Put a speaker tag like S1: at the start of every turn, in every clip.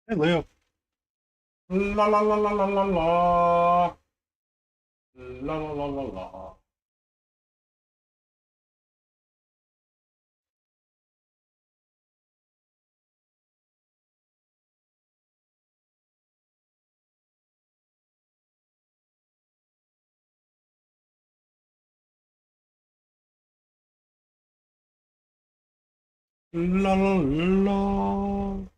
S1: Hey, Leo. La la la la la la la. La la la la la. La la la.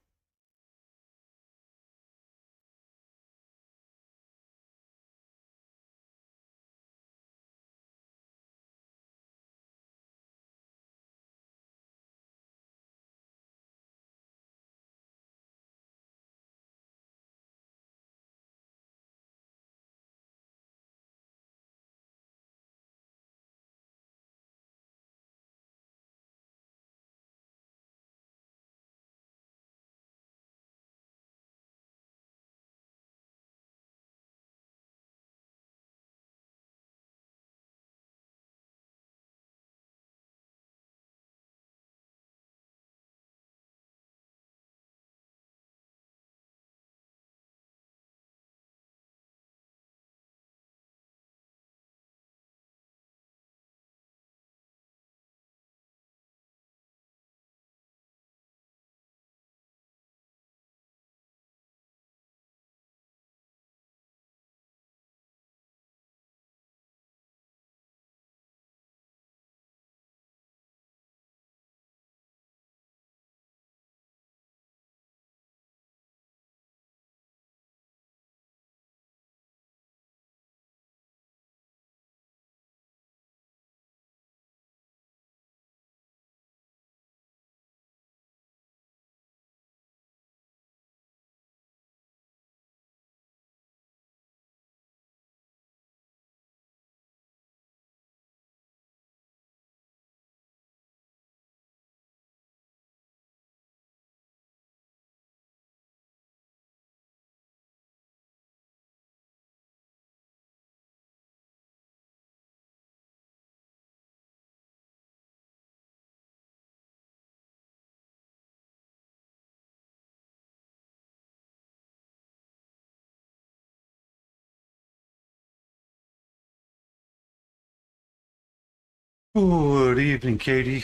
S1: Good evening, Katie.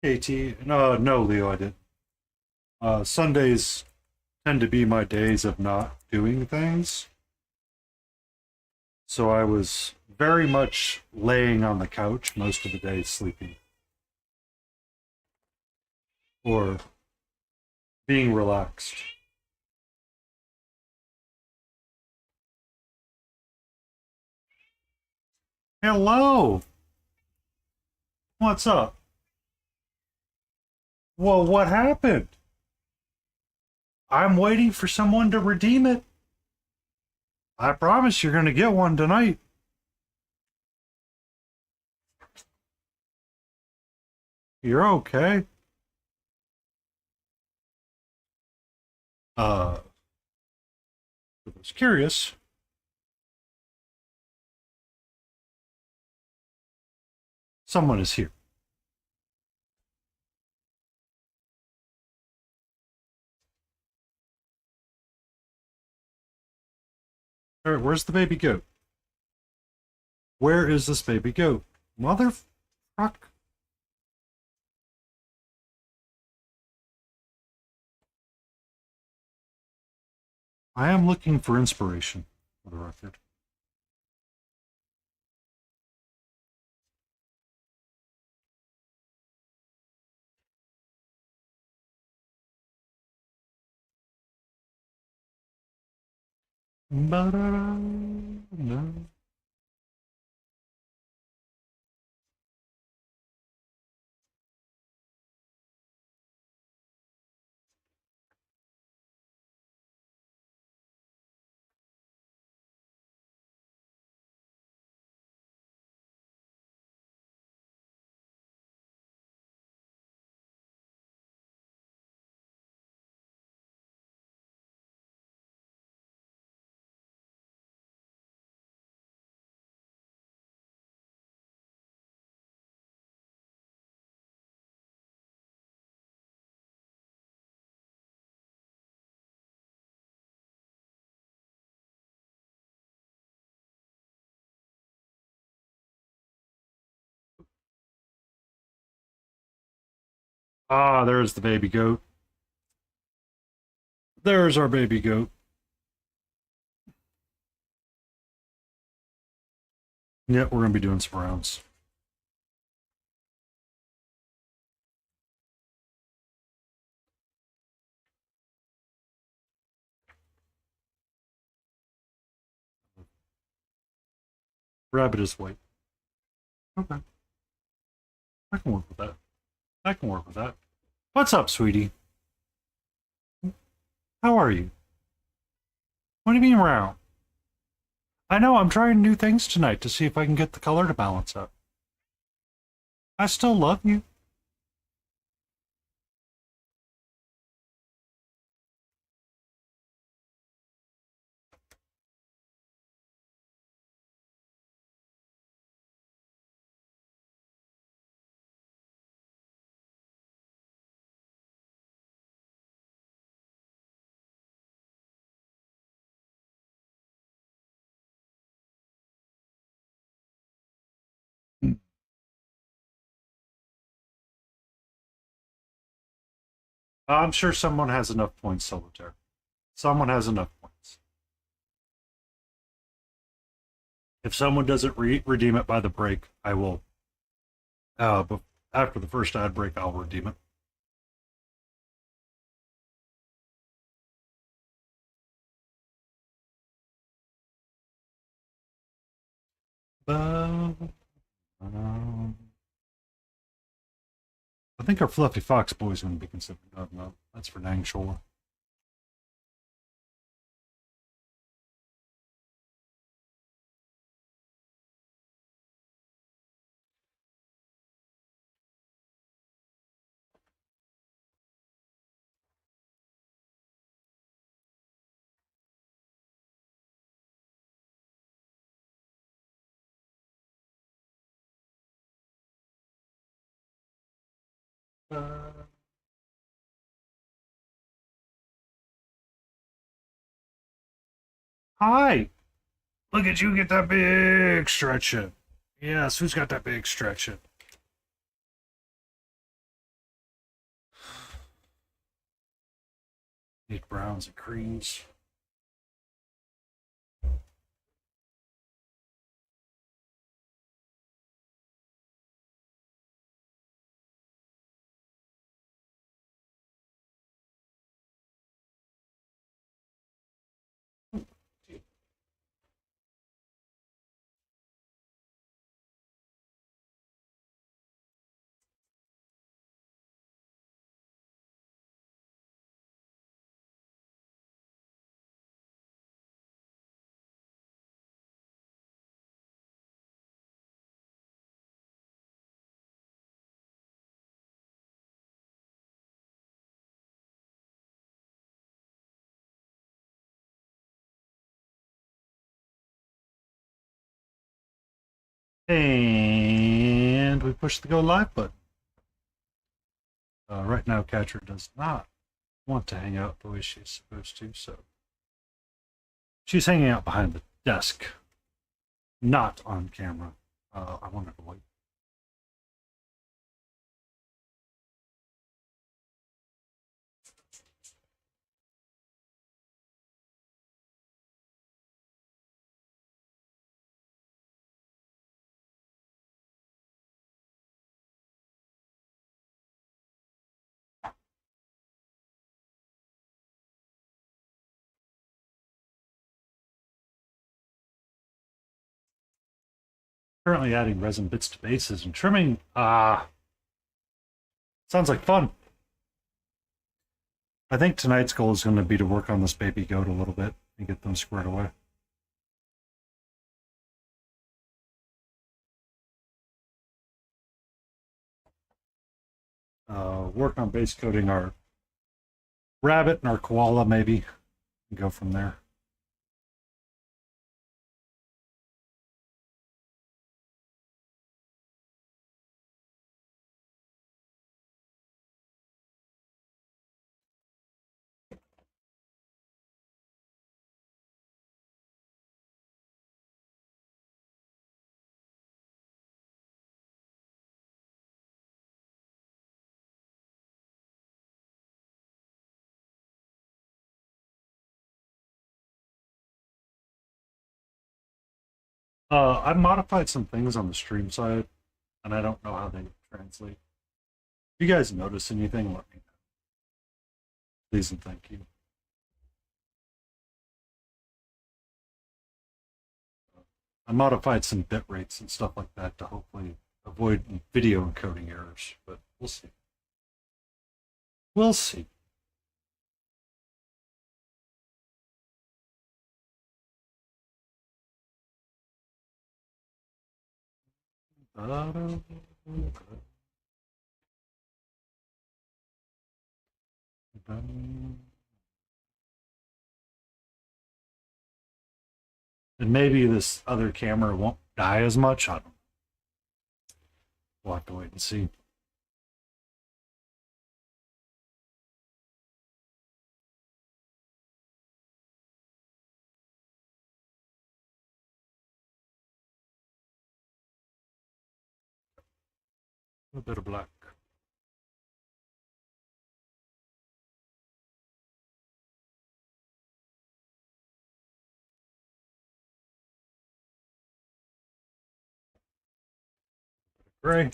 S1: Katie. No, no, Leo, I didn't. Sundays tend to be my days of not doing things. So I was very much laying on the couch most of the day sleeping or being relaxed. Hello! What's up? Well, what happened? I'm waiting for someone to redeem it. I promise you're going to get one tonight. You're okay. I was curious. Someone is here. All right, where's the baby goat? Where is this baby goat? Motherfuck. I am looking for inspiration, for the record. Ba-da-da, no. Ah, there's the baby goat. There's our baby goat. Yeah, we're gonna be doing some rounds. Rabbit is white. Okay, I can work with that. I can work with that. What's up, sweetie? How are you? What do you mean round? I know, I'm trying new things tonight to see if I can get the color to balance out. I still love you. I'm sure someone has enough points, Solitaire. Someone has enough points. If someone doesn't redeem it by the break, I will. But after the first ad break, I'll redeem it. I think our Fluffy Fox boy is going to be considered. Oh, no, that's for Nang Shore. Uh, Hi! Look at you get that big stretch in. Yes, who's got that big stretch in? Need browns and creams. And we push the go live button. Right now, Catcher does not want to hang out the way she's supposed to, so she's hanging out behind the desk, not on camera. I want her to wait. Currently adding resin bits to bases and trimming. Sounds like fun. I think tonight's goal is going to be to work on this baby goat a little bit and get them squared away. Work on base coating our rabbit and our koala, maybe, and go from there. I modified some things on the stream side, and I don't know how they translate. If you guys notice anything, let me know. Please and thank you. I modified some bit rates and stuff like that to hopefully avoid video encoding errors, but we'll see. We'll see. And maybe this other camera won't die as much. I don't know. We'll have to wait and see. A bit of black. Gray.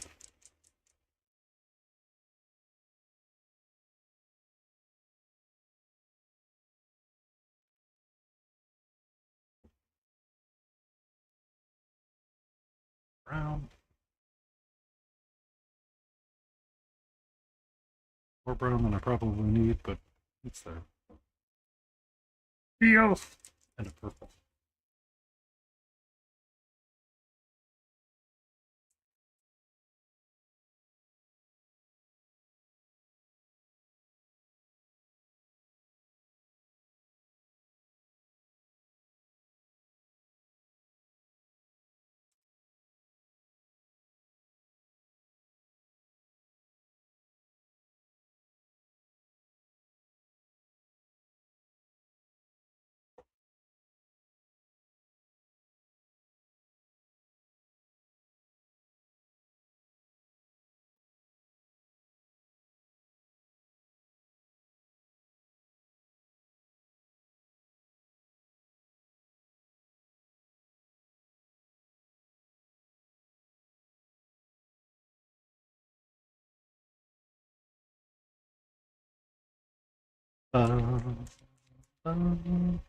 S1: Brown. More brown than I probably need, but it's there. Teal. And a purple. Uh, um,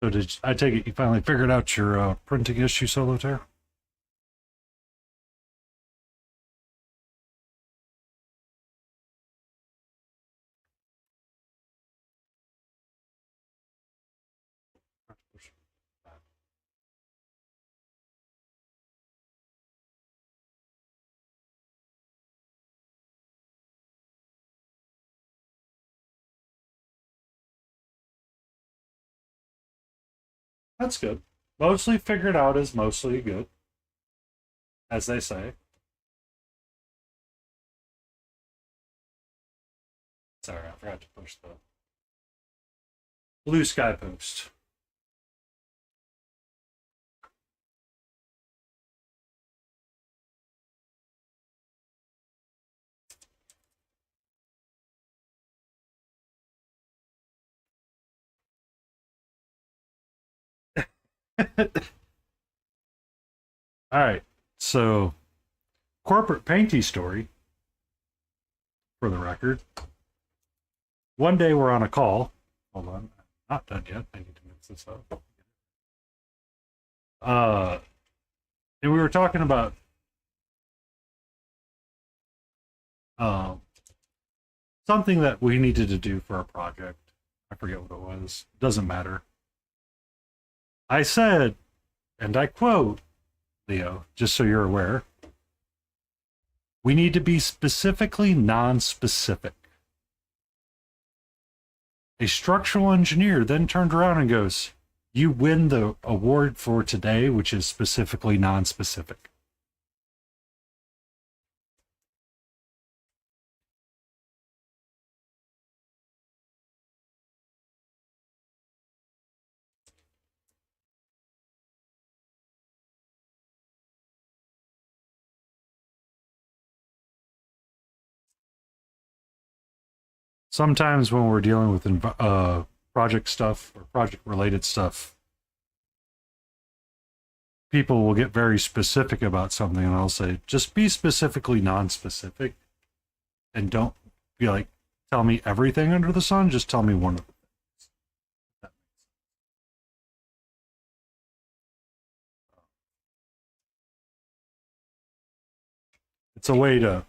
S1: so I take it you finally figured out your printing issue, Solitaire? That's good. Mostly figured out is mostly good, as they say. Sorry, I forgot to push the blue sky post. All right, so corporate painty story for the record. One day we're on a call. Hold on, not done yet. I need to mix this up. Uh, and we were talking about uh, something that we needed to do for a project. I forget what it was. Doesn't matter. I said, and I quote, Leo, just so you're aware, we need to be specifically non-specific. A structural engineer then turned around and goes, you win the award for today, which is specifically non-specific. Sometimes when we're dealing with project stuff or project related stuff, people will get very specific about something, and I'll say, just be specifically non-specific, and don't be like, tell me everything under the sun. Just tell me one of them. It's a way to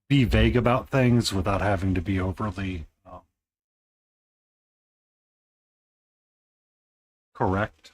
S1: be vague about things without having to be overly correct.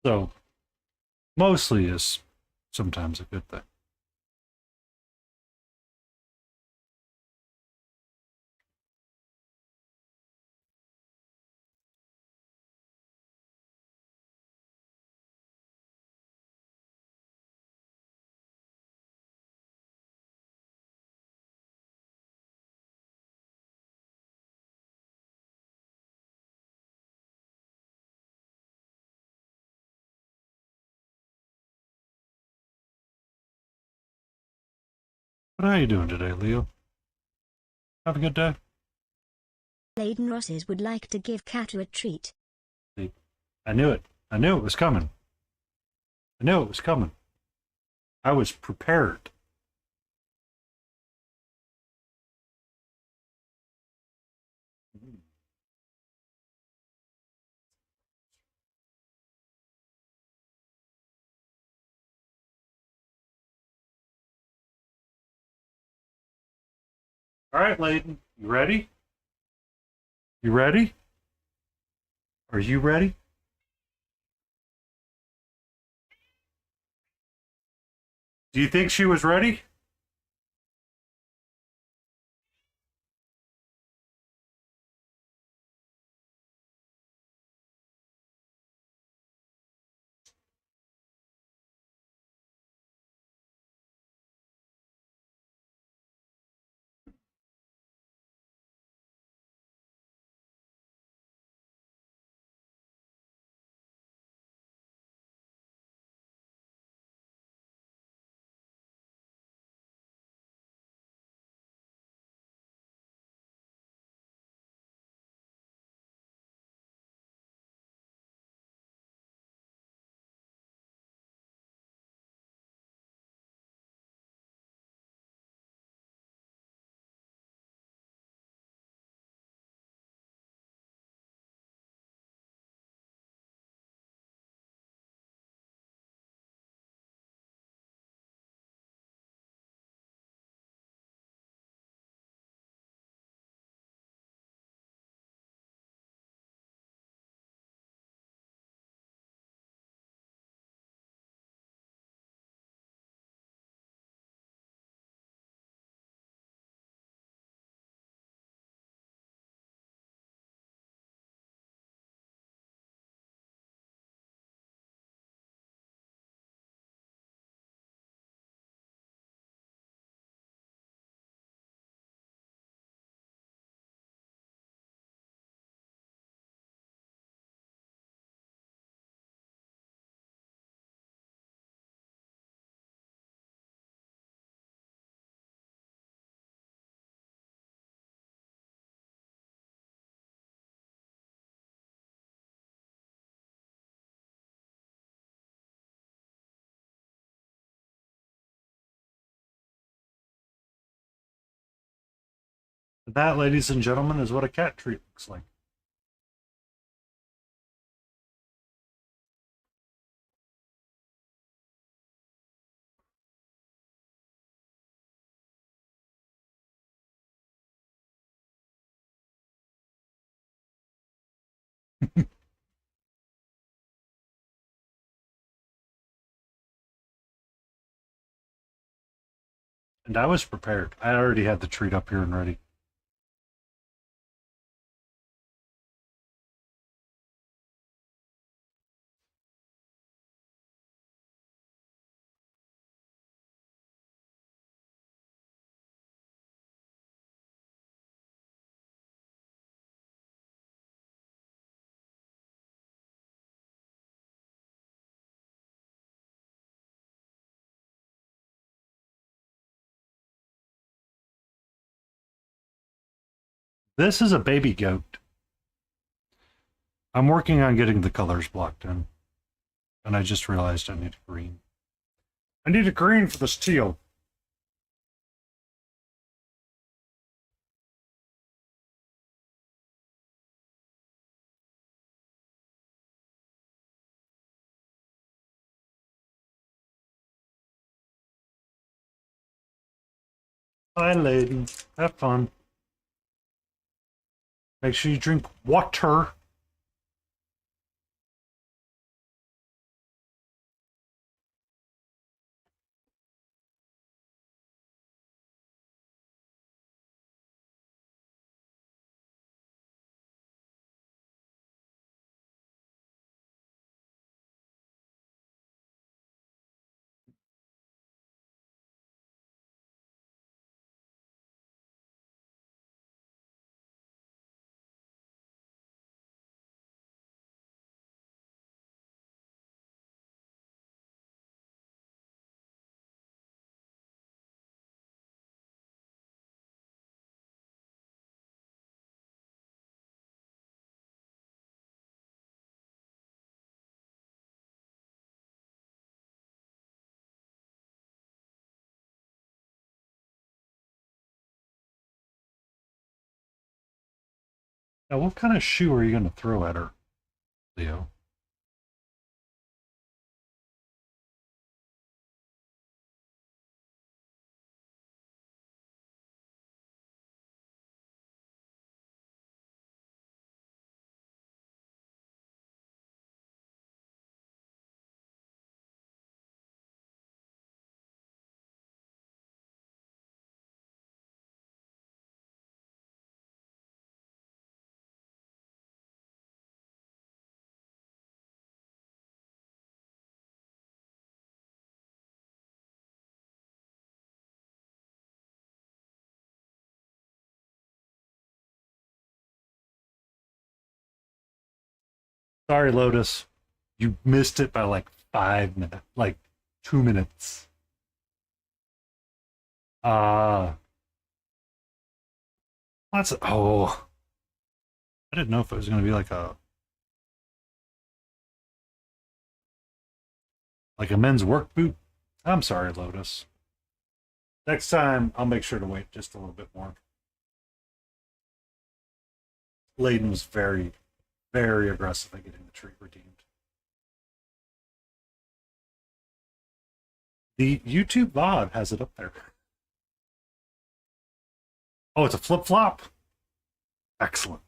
S1: So mostly is sometimes a good thing. But how are you doing today, Leo? Have a good day.
S2: Laden Rosses would like to give Catu a treat.
S1: See, I knew it. I knew it was coming. I knew it was coming. I was prepared. All right, Layden, you ready? You ready? Are you ready? Do you think she was ready? That, ladies and gentlemen, is what a cat treat looks like. And I was prepared. I already had the treat up here and ready. This is a baby goat. I'm working on getting the colors blocked in. And I just realized I need a green. I need a green for this teal. Hi, lady. Have fun. Make sure you drink water. Now, what kind of shoe are you going to throw at her, Leo? Sorry, Lotus. You missed it by like 5 minutes, like 2 minutes. Ah, that's oh. I didn't know if it was going to be like a men's work boot. I'm sorry, Lotus. Next time, I'll make sure to wait just a little bit more. Layden was very, very aggressive at getting the treat redeemed. The YouTube VOD has it up there. Oh, it's a flip flop? Excellent.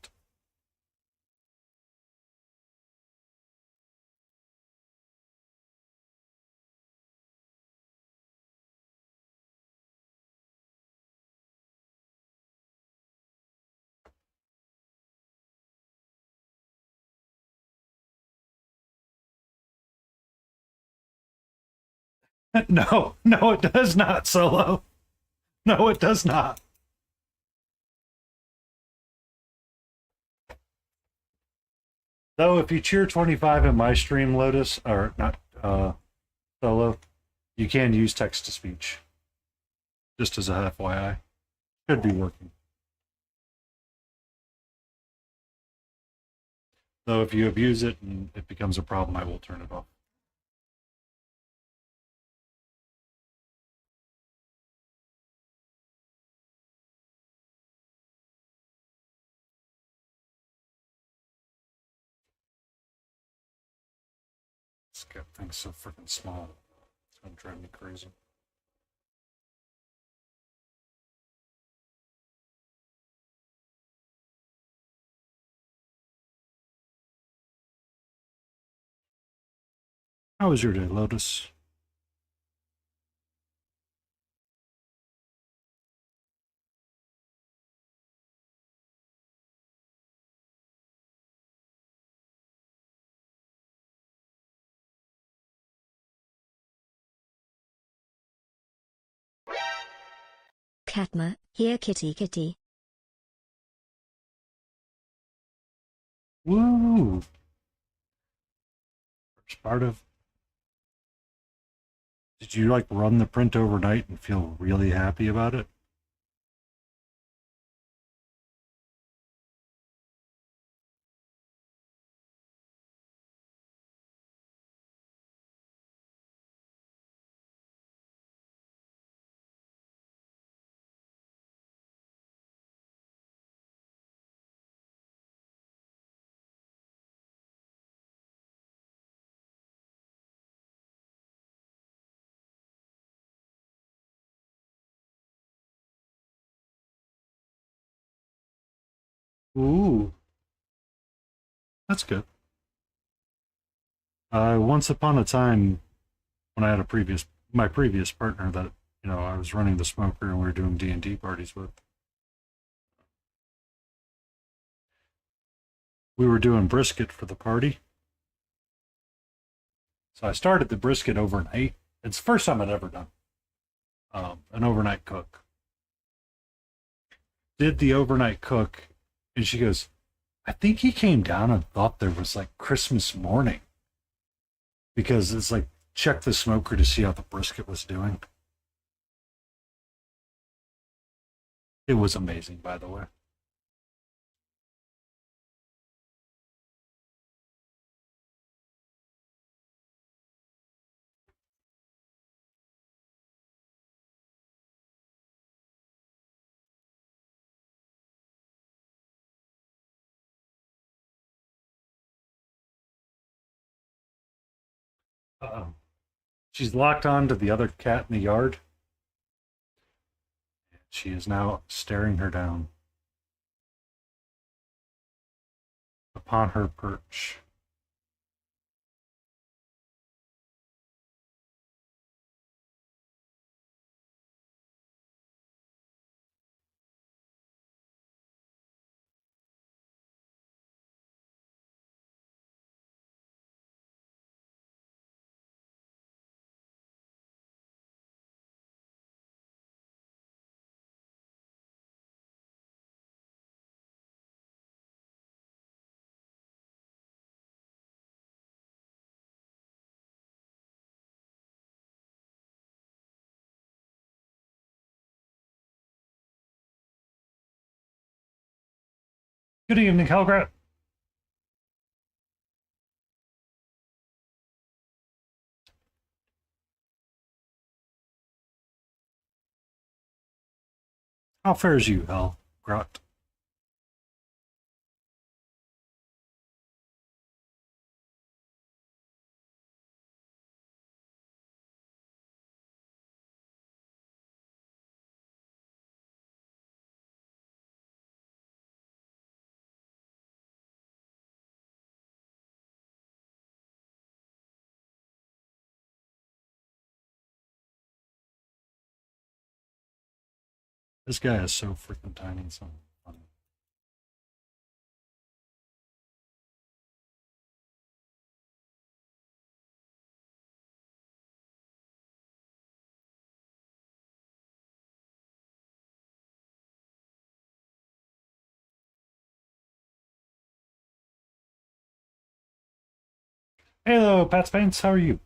S1: No, no, it does not, Solo. No, it does not. Though, if you cheer 25 in my stream, Lotus, or not, Solo, you can use text to speech. Just as a FYI. Could be working. Though, if you abuse it and it becomes a problem, I will turn it off. It's got things so freaking small. It's gonna drive me crazy. How was your day, Lotus?
S2: Katma, here kitty kitty.
S1: Woo! First part of. Did you like run the print overnight and feel really happy about it? Ooh, that's good. Once upon a time, when I had my previous partner that I was running the smoker and we were doing D&D parties with, we were doing brisket for the party. So I started the brisket overnight. It's the first time I'd ever done an overnight cook. Did the overnight cook, and she goes, I think he came down and thought there was like Christmas morning because it's like check the smoker to see how the brisket was doing. It was amazing, by the way. Uh-oh. She's locked on to the other cat in the yard. She is now staring her down upon her perch. Good evening, Hellgrat. How fares you, Hellgrat? This guy is so freaking tiny. It's so funny. Hello, Pat Spence. How are you?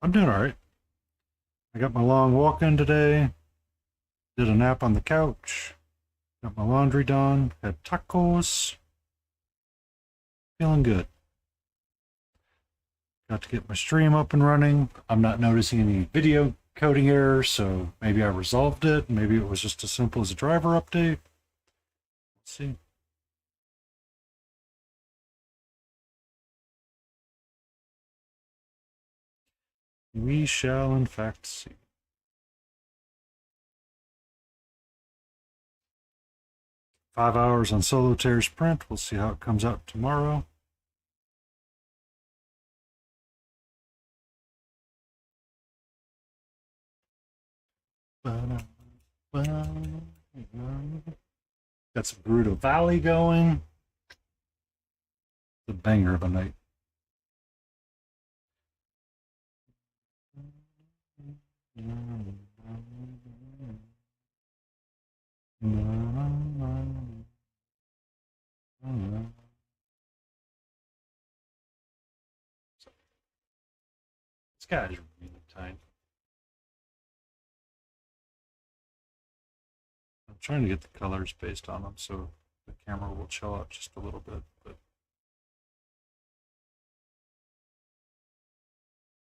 S1: I'm doing all right. I got my long walk in today. Did a nap on the couch. Got my laundry done. Had tacos. Feeling good. Got to get my stream up and running. I'm not noticing any video coding errors, so maybe I resolved it. Maybe it was just as simple as a driver update. Let's see. We shall, in fact, see. "5 hours on Solitaire's print. We'll see how it comes out tomorrow." Got some Brutal Valley going. The banger of a night. This guy's really tiny. I'm trying to get the colors based on them so the camera will chill out just a little bit, but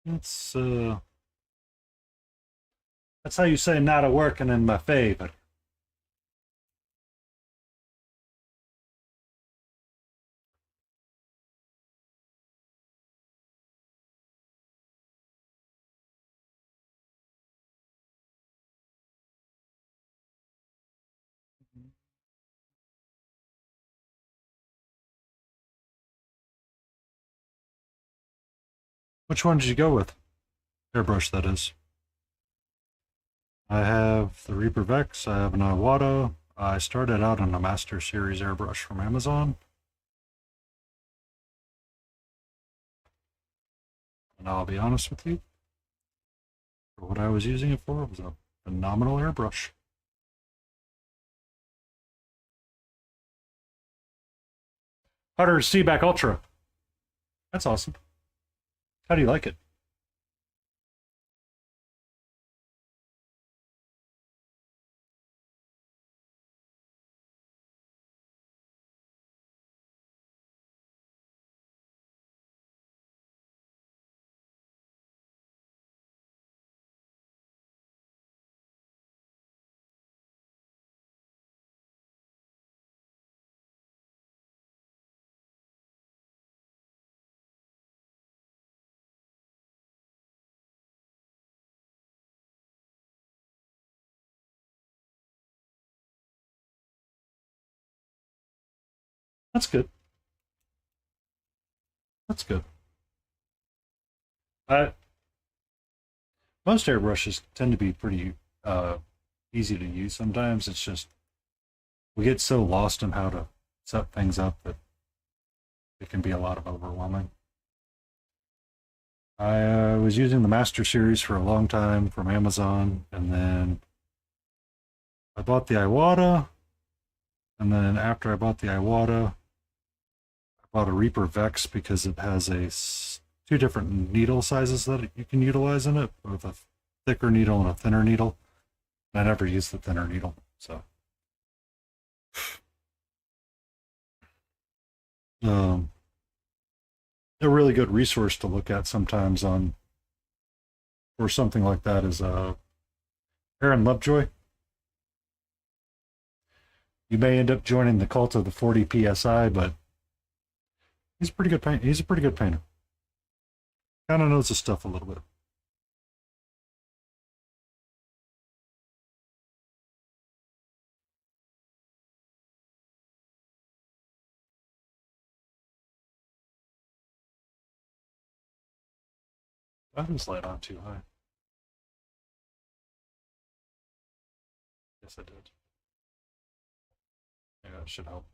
S1: it's that's how you say not a working in my favor. Which one did you go with? Airbrush, that is. I have the Reaper Vex. I have an Iwata. I started out on a Master Series airbrush from Amazon. And I'll be honest with you, for what I was using it for, it was a phenomenal airbrush. Hutter C-Back Ultra. That's awesome. How do you like it? That's good. That's good. Uh, Most airbrushes tend to be pretty easy to use. Sometimes it's just we get so lost in how to set things up that it can be a lot of overwhelming. I was using the Master Series for a long time from Amazon, and then I bought the Iwata, and then after I bought the Iwata, I bought a Reaper Vex because it has two different needle sizes that you can utilize in it, with a thicker needle and a thinner needle. I never used the thinner needle, so um, a really good resource to look at sometimes on or something like that is Aaron Lovejoy. You may end up joining the cult of the 40 psi, but he's a pretty good painter. He's a pretty good painter. Kind of knows his stuff a little bit. I was light on too high. Yes, I did. Yeah, that should help.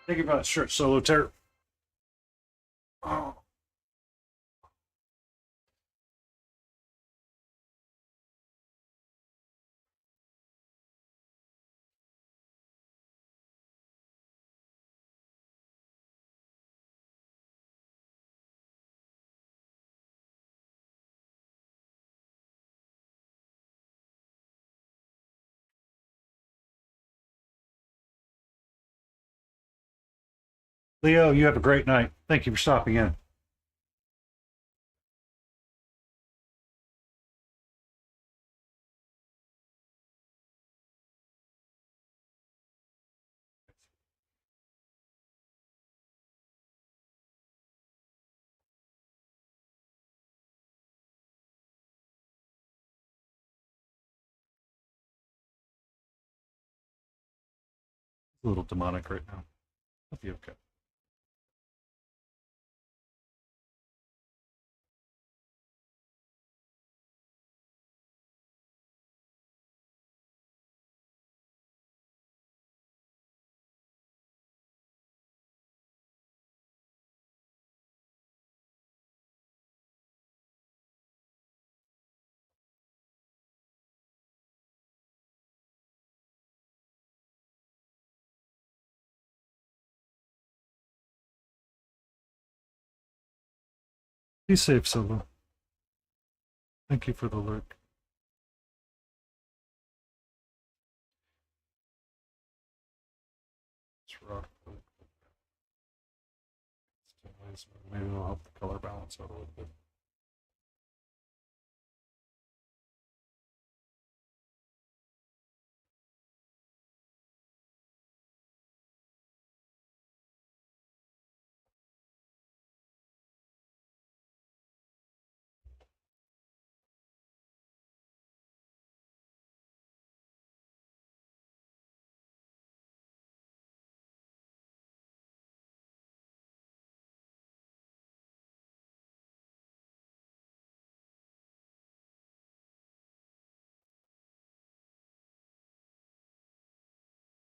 S1: Thank you for that shirt, Solo Terror. Oh. Leo, you have a great night. Thank you for stopping in. a little demonic right now. I'll be okay. Be safe, Silva. Thank you for the lurk. It's rock. Maybe it'll help the color balance out a little bit.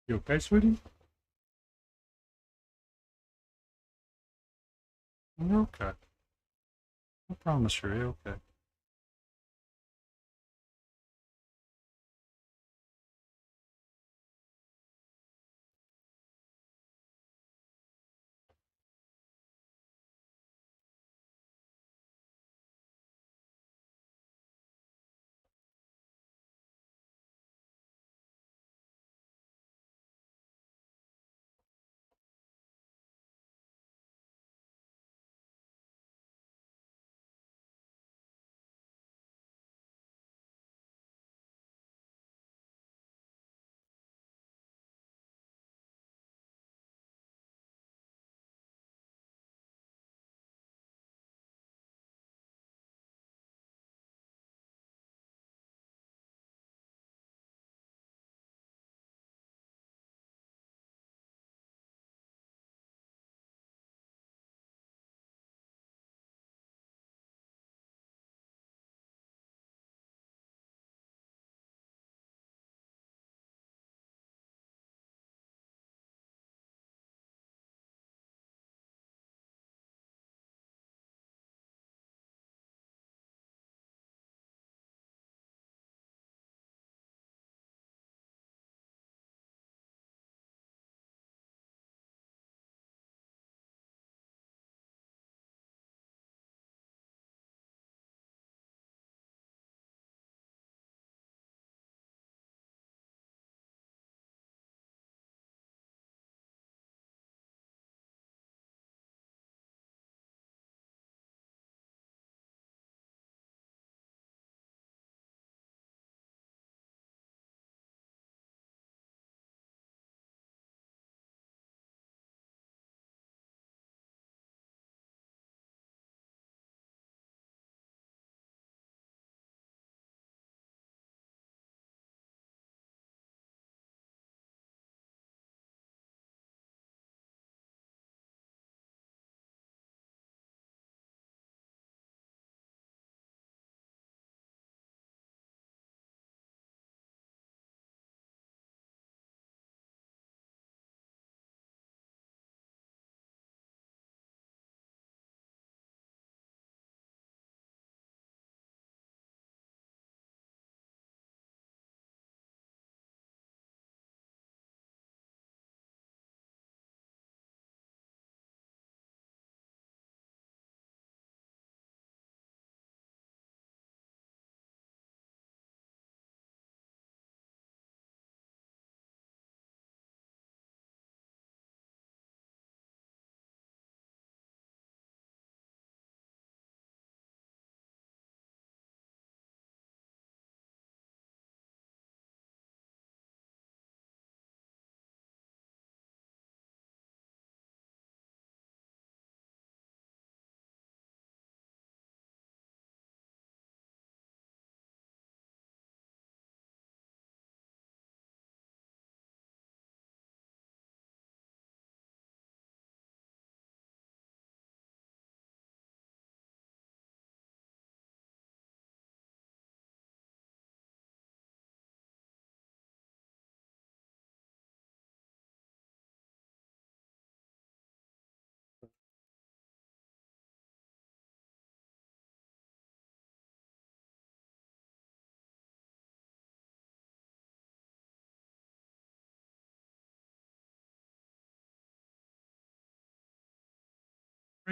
S1: You okay, sweetie? You're okay. I promise you're okay.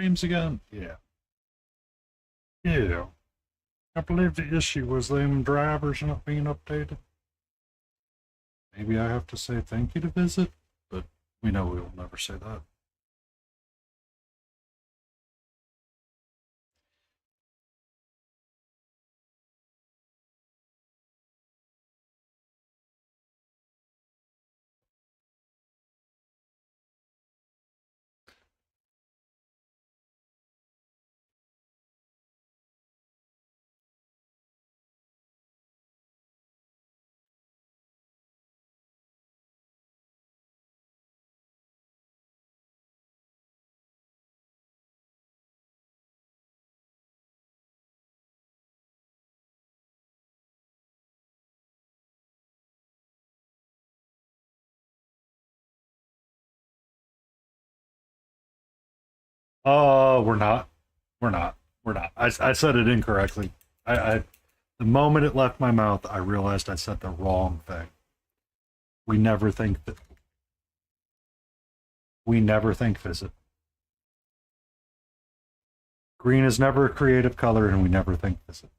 S1: Dreams again? Yeah. Yeah. I believe the issue was them drivers not being updated. Maybe I have to say thank you to Visit, but we know we will never say that. Oh, we're not. We're not. We're not. I said it incorrectly. I the moment it left my mouth, I realized I said the wrong thing. We never think that we never think Visit. Green is never a creative color, and we never think Visit.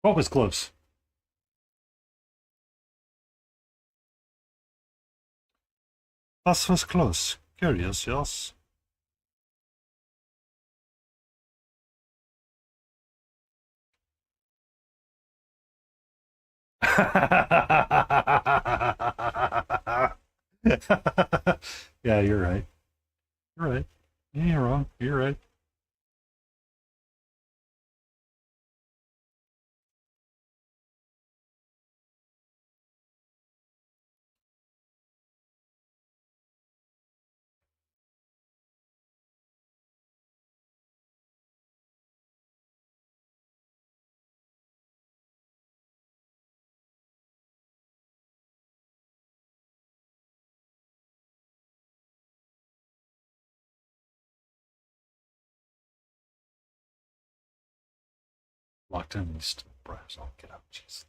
S1: What was close? That was close. Curious, yes. Yeah, you're right. You're right. Yeah, you're wrong. You're right. Locked in these brass. I'll get out. Jeez.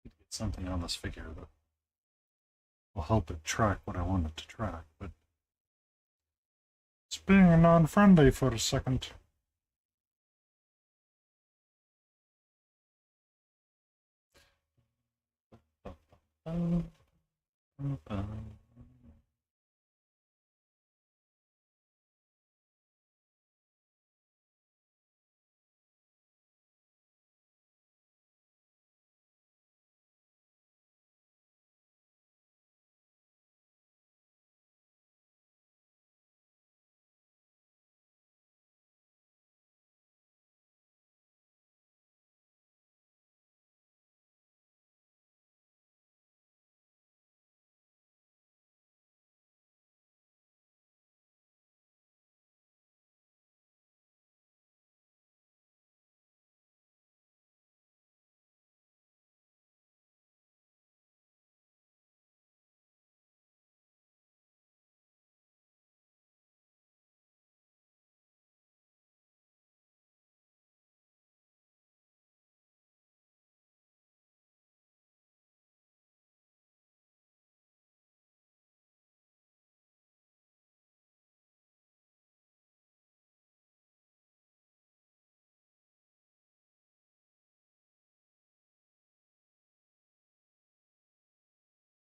S1: Get something on this figure that will help it track what I want it to track, but it's being non-friendly for a second.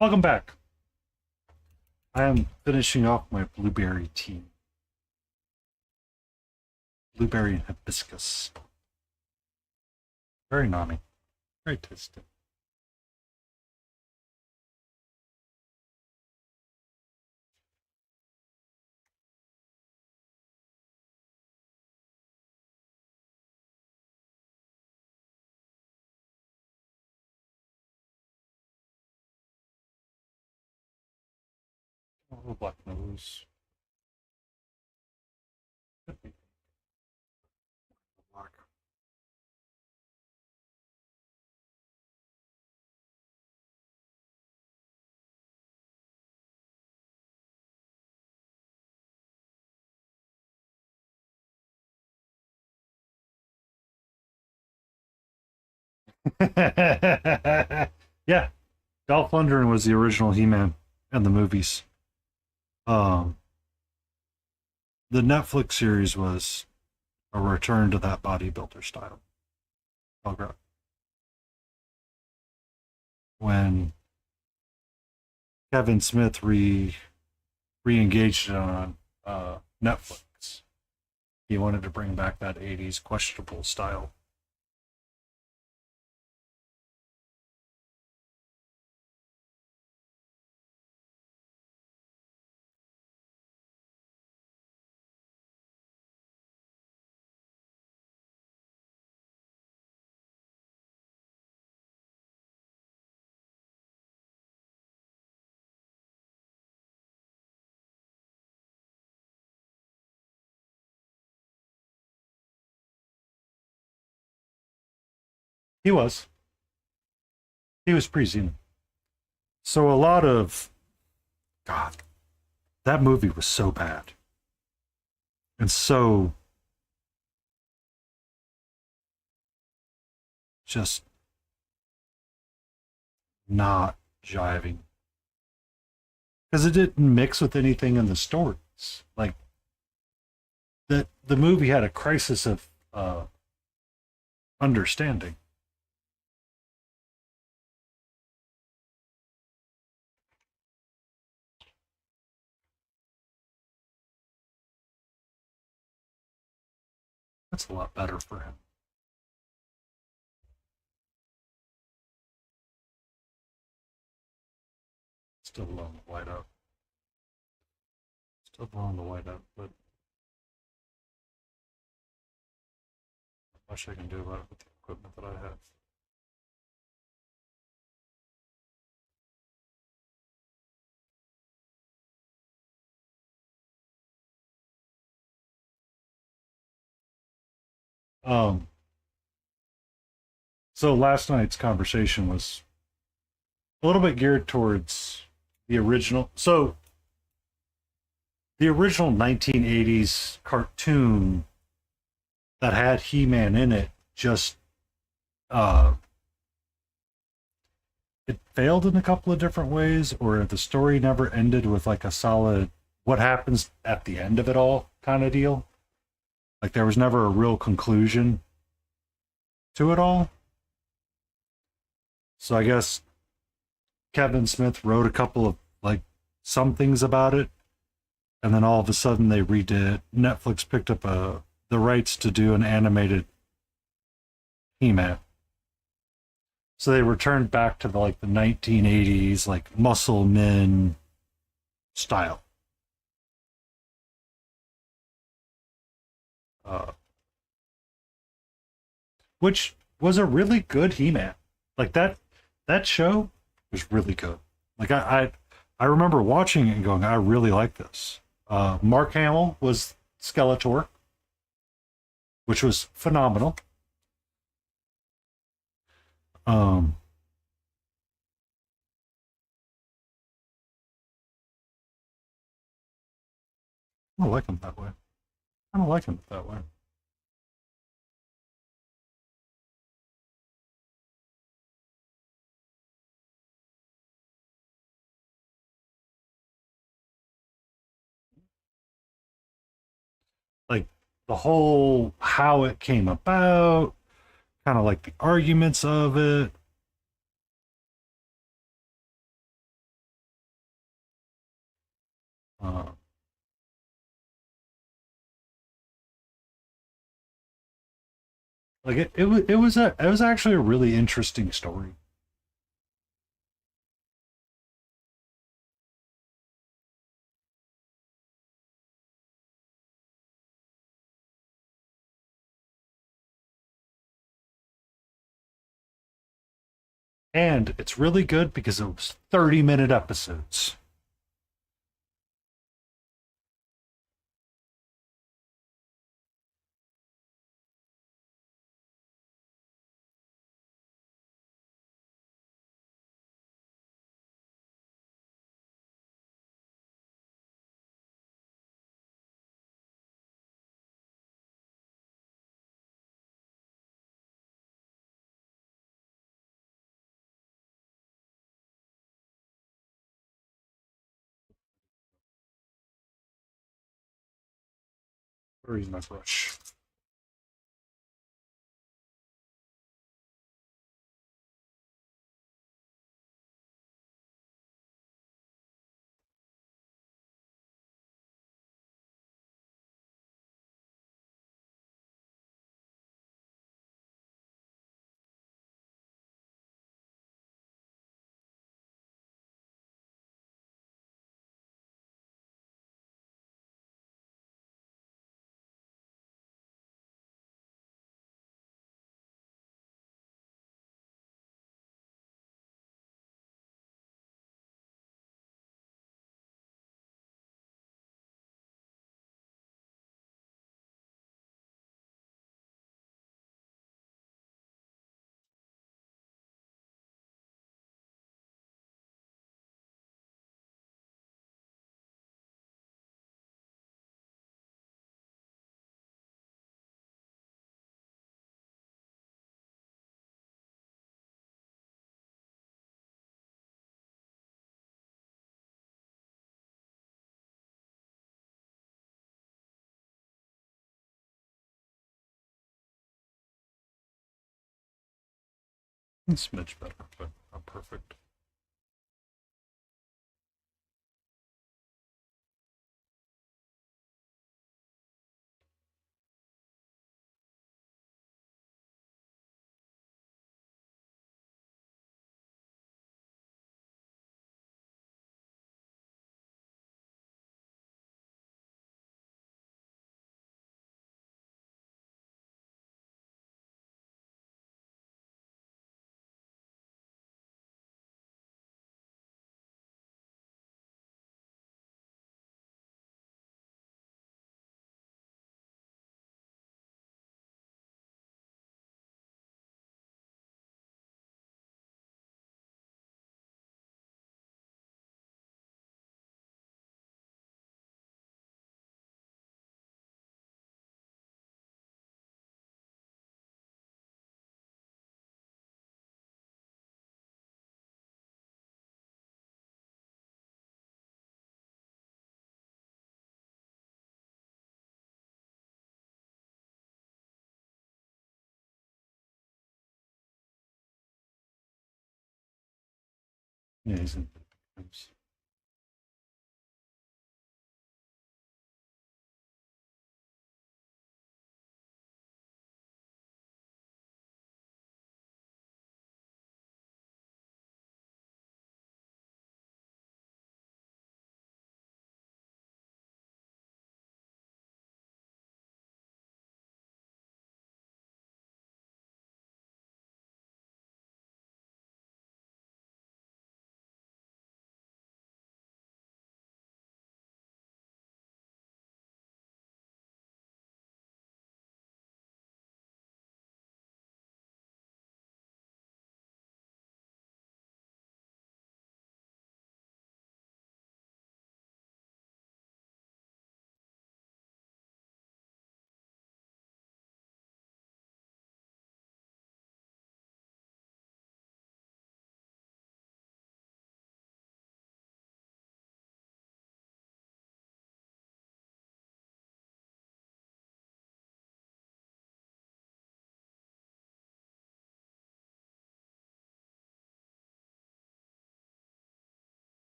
S1: Welcome back. I am finishing off my blueberry tea. Blueberry and hibiscus. Very naughty. Very tasty. Oh, black nose. Could be black. Yeah, Dolph Lundgren was the original He-Man in the movies. Um, the Netflix series was a return to that bodybuilder style. Okay. When Kevin Smith re-engaged on Netflix, he wanted to bring back that '80s questionable style. He was. He was pre-Xena. So a lot of God, that movie was so bad and so just not jiving because it didn't mix with anything in the stories. Like the movie had a crisis of understanding. That's a lot better for him. Still blowing the white out. Still blowing the white out, but not much I can do about it with the equipment that I have. Um, so last night's conversation was a little bit geared towards the original. So the original 1980s cartoon that had He-Man in it just uh it failed in a couple of different ways, or the story never ended with like a solid what happens at the end of it all kind of deal. Like there was never a real conclusion to it all. So I guess Kevin Smith wrote a couple of like some things about it, and then all of a sudden they redid. Netflix picked up the rights to do an animated He-Man. So they returned back to the 1980s like muscle men style. Uh, which was a really good He-Man. Like that show was really good. Like I remember watching it and going, I really like this. Mark Hamill was Skeletor, which was phenomenal. Um, I don't like him that way. I don't like him that way. Like the whole how it came about, kind of like the arguments of it. Uh, like it was actually a really interesting story. And it's really good because it was 30-minute episodes. Or use my brush. It's much better, but not perfect. Yeah, he's in times.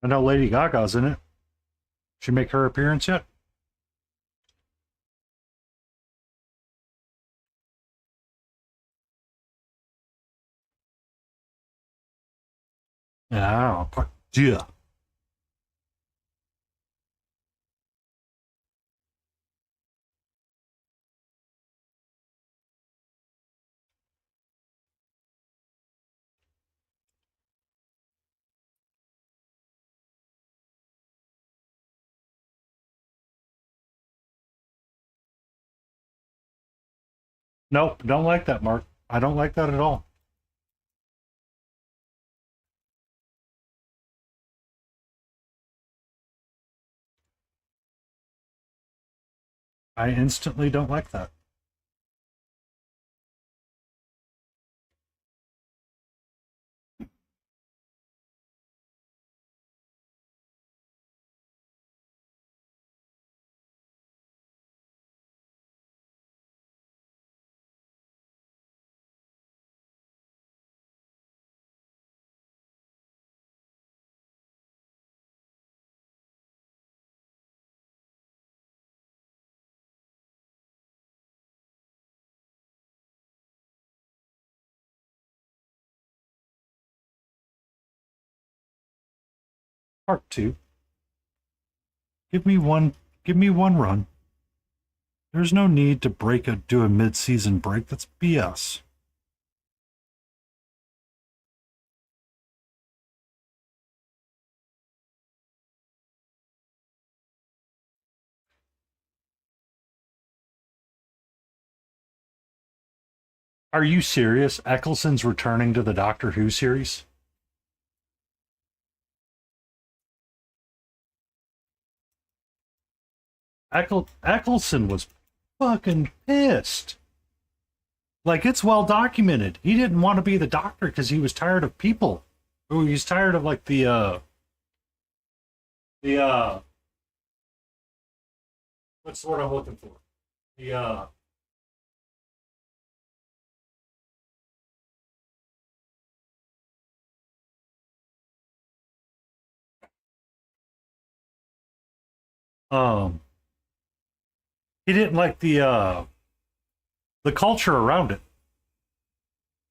S1: I know Lady Gaga's in it. She make her appearance yet? Yeah, yeah. Nope, don't like that, Mark. I don't like that at all. I instantly don't like that. Part two. Give me one. Give me one run. There's no need to do a mid-season break. That's BS. Are you serious? Eccleston's returning to the Doctor Who series? Eccleston was fucking pissed. Like, it's well documented. He didn't want to be the Doctor because he was tired of people. Oh, he's tired of like the what's the word I'm looking for? The um he didn't like the culture around it.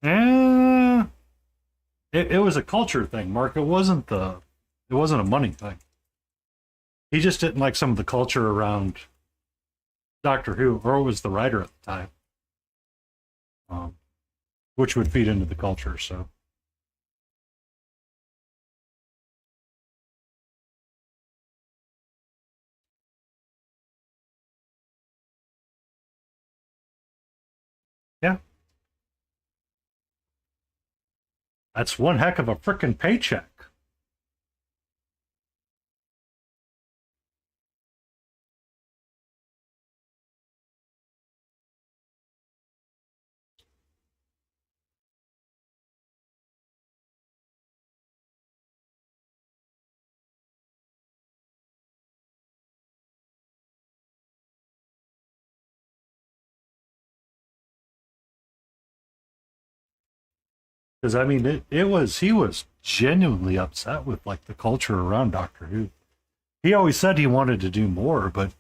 S1: Eh, it was a culture thing, Mark. It wasn't a money thing. He just didn't like some of the culture around Doctor Who, or was the writer at the time, um, which would feed into the culture. So yeah, that's one heck of a frickin' paycheck. Because I mean, it was he was genuinely upset with like the culture around Doctor Who. He always said he wanted to do more, but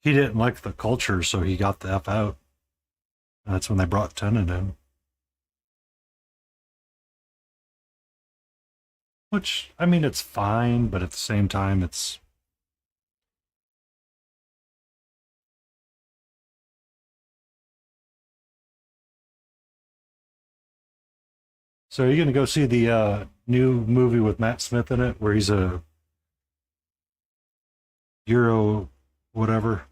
S1: he didn't like the culture, so he got the F out. And that's when they brought Tennant in. Which, I mean, it's fine, but at the same time, it's. So are you going to go see the new movie with Matt Smith in it, where he's a Euro whatever?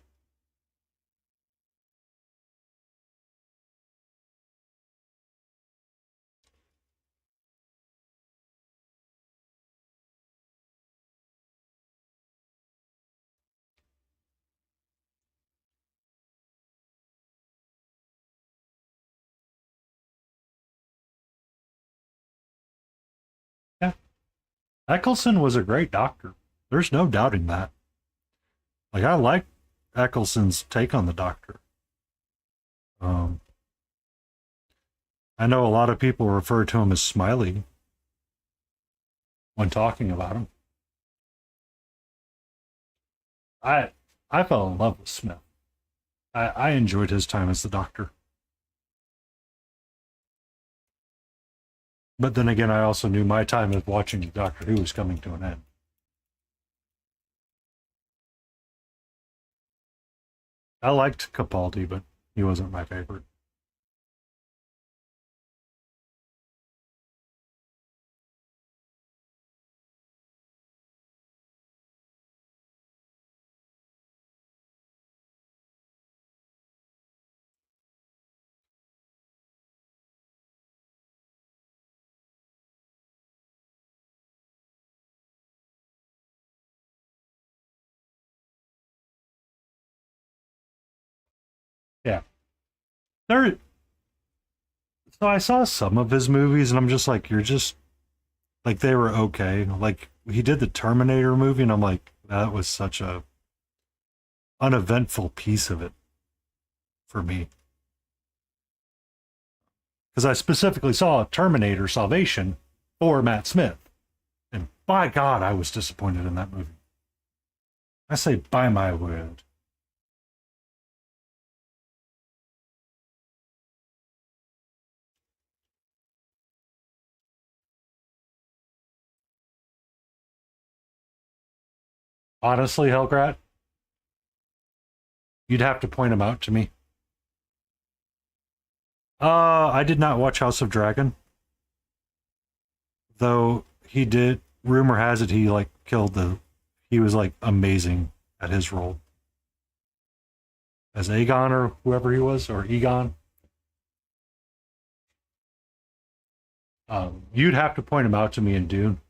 S1: Yeah. Eccleston was a great doctor. There's no doubting that. Like, I like Eccleston's take on the doctor. Um, I know a lot of people refer to him as Smiley when talking about him. I I fell in love with Smith. I enjoyed his time as the doctor. But then again, I also knew my time of watching Doctor Who was coming to an end. I liked Capaldi, but he wasn't my favorite. Yeah. There so I saw some of his movies and I'm just like, you're just like they were okay. Like he did the Terminator movie and I'm like, that was such a uneventful piece of it for me. Because I specifically saw Terminator Salvation for Matt Smith. And by God, I was disappointed in that movie. I say by my word. Honestly, Helgrat, you'd have to point him out to me. I did not watch House of Dragon, though he did. Rumor has it he like killed the. He was like amazing at his role as Aegon or whoever he was, or Egon. You'd have to point him out to me in Dune.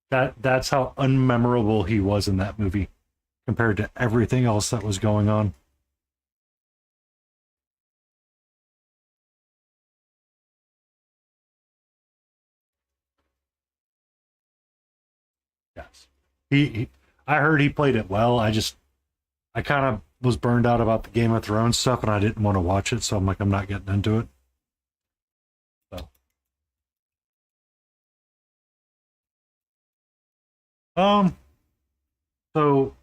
S1: That's how unmemorable he was in that movie compared to everything else that was going on. Yes. He I heard he played it well. I kind of was burned out about the Game of Thrones stuff and I didn't want to watch it, so I'm like I'm not getting into it. So, um so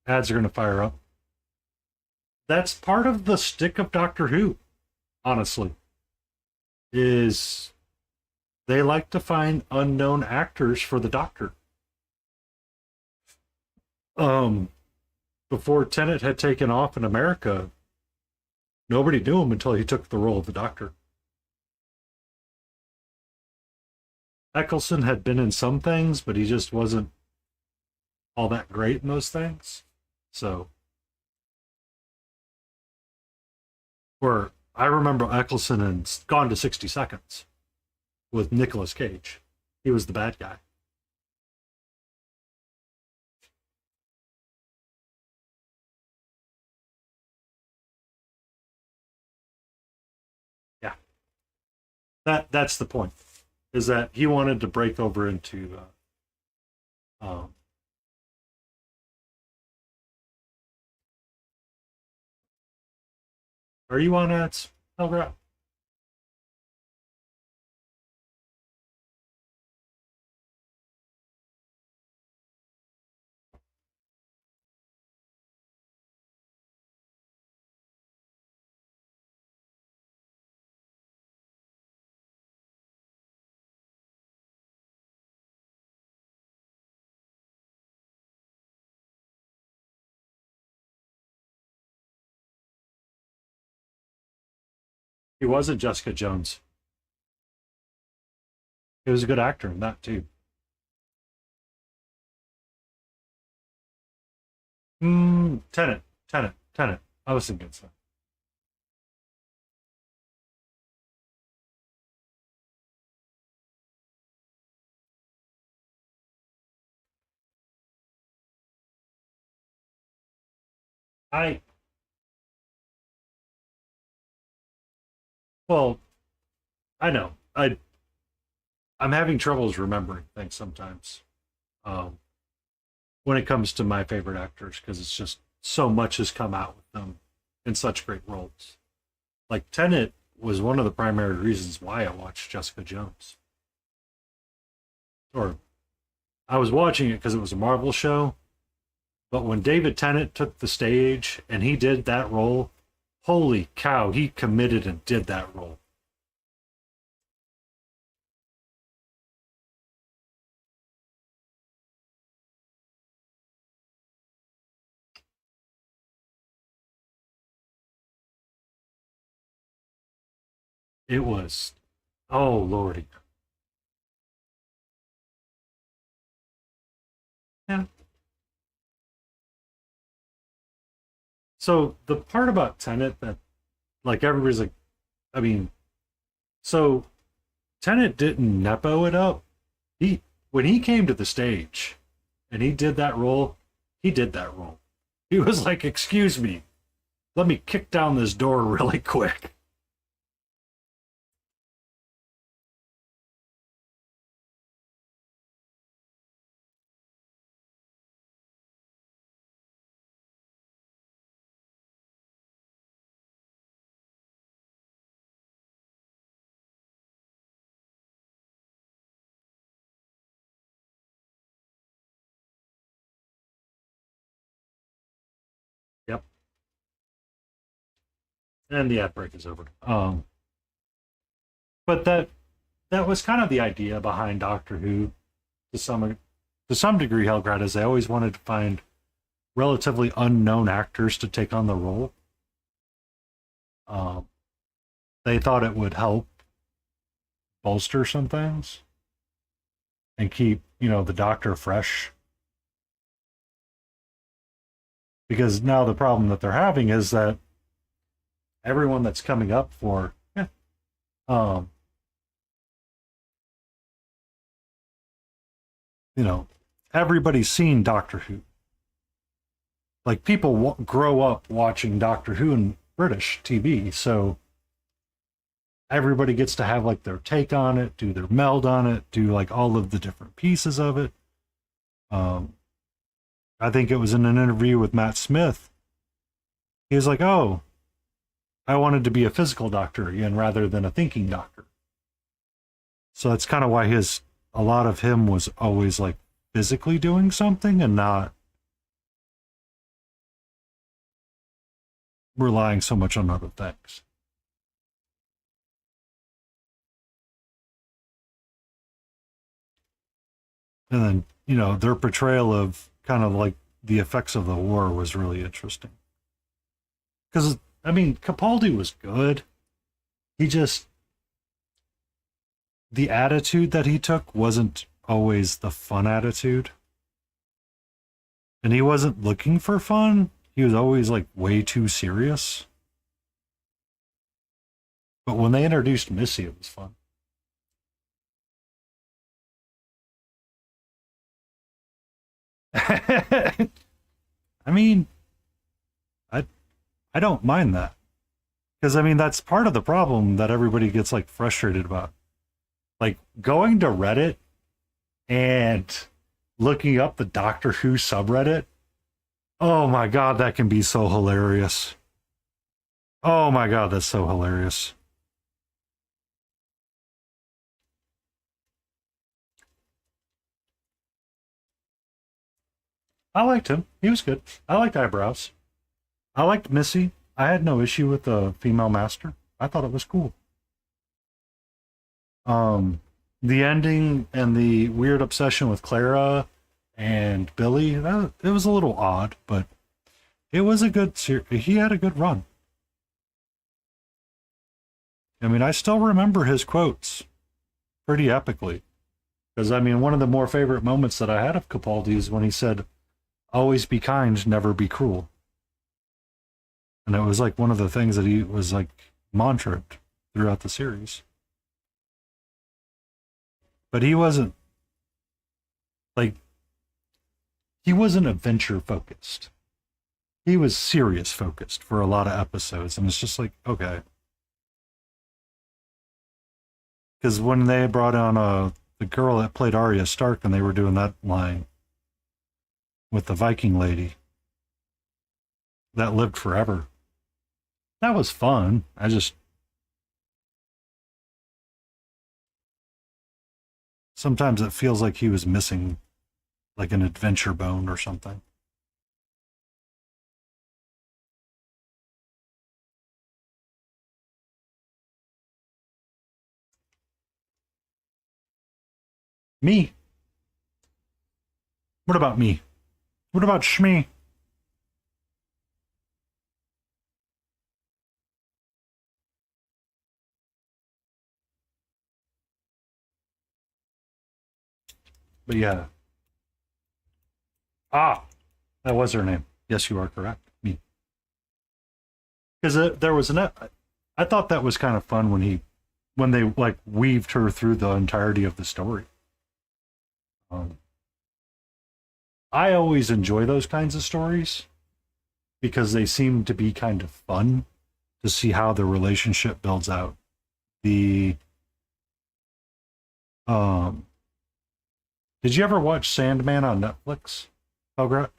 S1: ads are going to fire up. That's part of the stick of Doctor Who, honestly. Is they like to find unknown actors for the Doctor. Um Before Tennant had taken off in America, nobody knew him until he took the role of the Doctor. Eccleston had been in some things, but he just wasn't all that great in those things. So, where I remember Eccleston in Gone to 60 Seconds with Nicolas Cage. He was the bad guy. Yeah, that's the point. Is that he wanted to break over into are you on ads, Helga? He wasn't Jessica Jones. He was a good actor in that too. Tenet. I was thinking so. I well, I know. I'm having troubles remembering things sometimes. Um, when it comes to my favorite actors, because it's just so much has come out with them in such great roles. Like Tenet was one of the primary reasons why I watched Jessica Jones. Or I was watching it because it was a Marvel show, but when David Tennant took the stage and he did that role, holy cow, he committed and did that role. It was, oh lordy. Yeah. So the part about Tenet that like everybody's like, I mean, so Tennant didn't nepo it up. He when he came to the stage and he did that role, he did that role. He was like, "Excuse me, let me kick down this door really quick." Yep. And the ad break is over. But that was kind of the idea behind Doctor Who to some to some degree, Helgrad, is they always wanted to find relatively unknown actors to take on the role. They thought it would help bolster some things and keep, the Doctor fresh. Because now the problem that they're having is that everyone that's coming up for, everybody's seen Doctor Who. Like, people grow up watching Doctor Who in British TV, so everybody gets to have like their take on it, do their meld on it, do like all of the different pieces of it. I think it was in an interview with Matt Smith. He was like, "Oh, I wanted to be a physical doctor again rather than a thinking doctor." So that's kind of why a lot of him was always like physically doing something and not relying so much on other things. And then, their portrayal of kind of like the effects of the war was really interesting. Because, Capaldi was good. The attitude that he took wasn't always the fun attitude. And he wasn't looking for fun. He was always like way too serious. But when they introduced Missy, it was fun. I don't mind that. Because, that's part of the problem that everybody gets, like, frustrated about. Like, going to Reddit and looking up the Doctor Who subreddit. Oh, my God, that can be so hilarious. Oh, my God, that's so hilarious. I liked him. He was good. I liked Eyebrows. I liked Missy. I had no issue with the female master. I thought it was cool. The ending and the weird obsession with Clara and Billy, it was a little odd, but it was a good he had a good run. I still remember his quotes pretty epically. Because, one of the more favorite moments that I had of Capaldi is when he said, "Always be kind, never be cruel." And it was like one of the things that he was like mantraed throughout the series. But he wasn't adventure focused. He was serious focused for a lot of episodes. And it's just like, okay. Because when they brought on the girl that played Arya Stark and they were doing that line with the Viking lady that lived forever, that was fun. Sometimes it feels like he was missing like an adventure bone or something. Me? What about me? What about Shmi? But yeah. Ah, that was her name. Yes, you are correct. Me. Because there was I thought that was kind of fun when they like weaved her through the entirety of the story. I always enjoy those kinds of stories because they seem to be kind of fun to see how the relationship builds out. Did you ever watch Sandman on Netflix, Helgrat?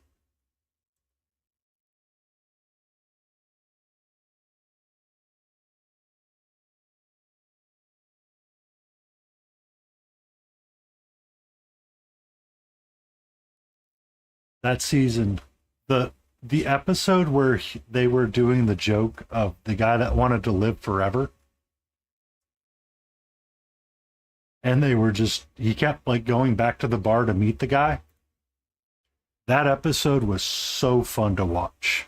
S1: That season, the episode where they were doing the joke of the guy that wanted to live forever, and he kept like going back to the bar to meet the guy, That episode was so fun to watch.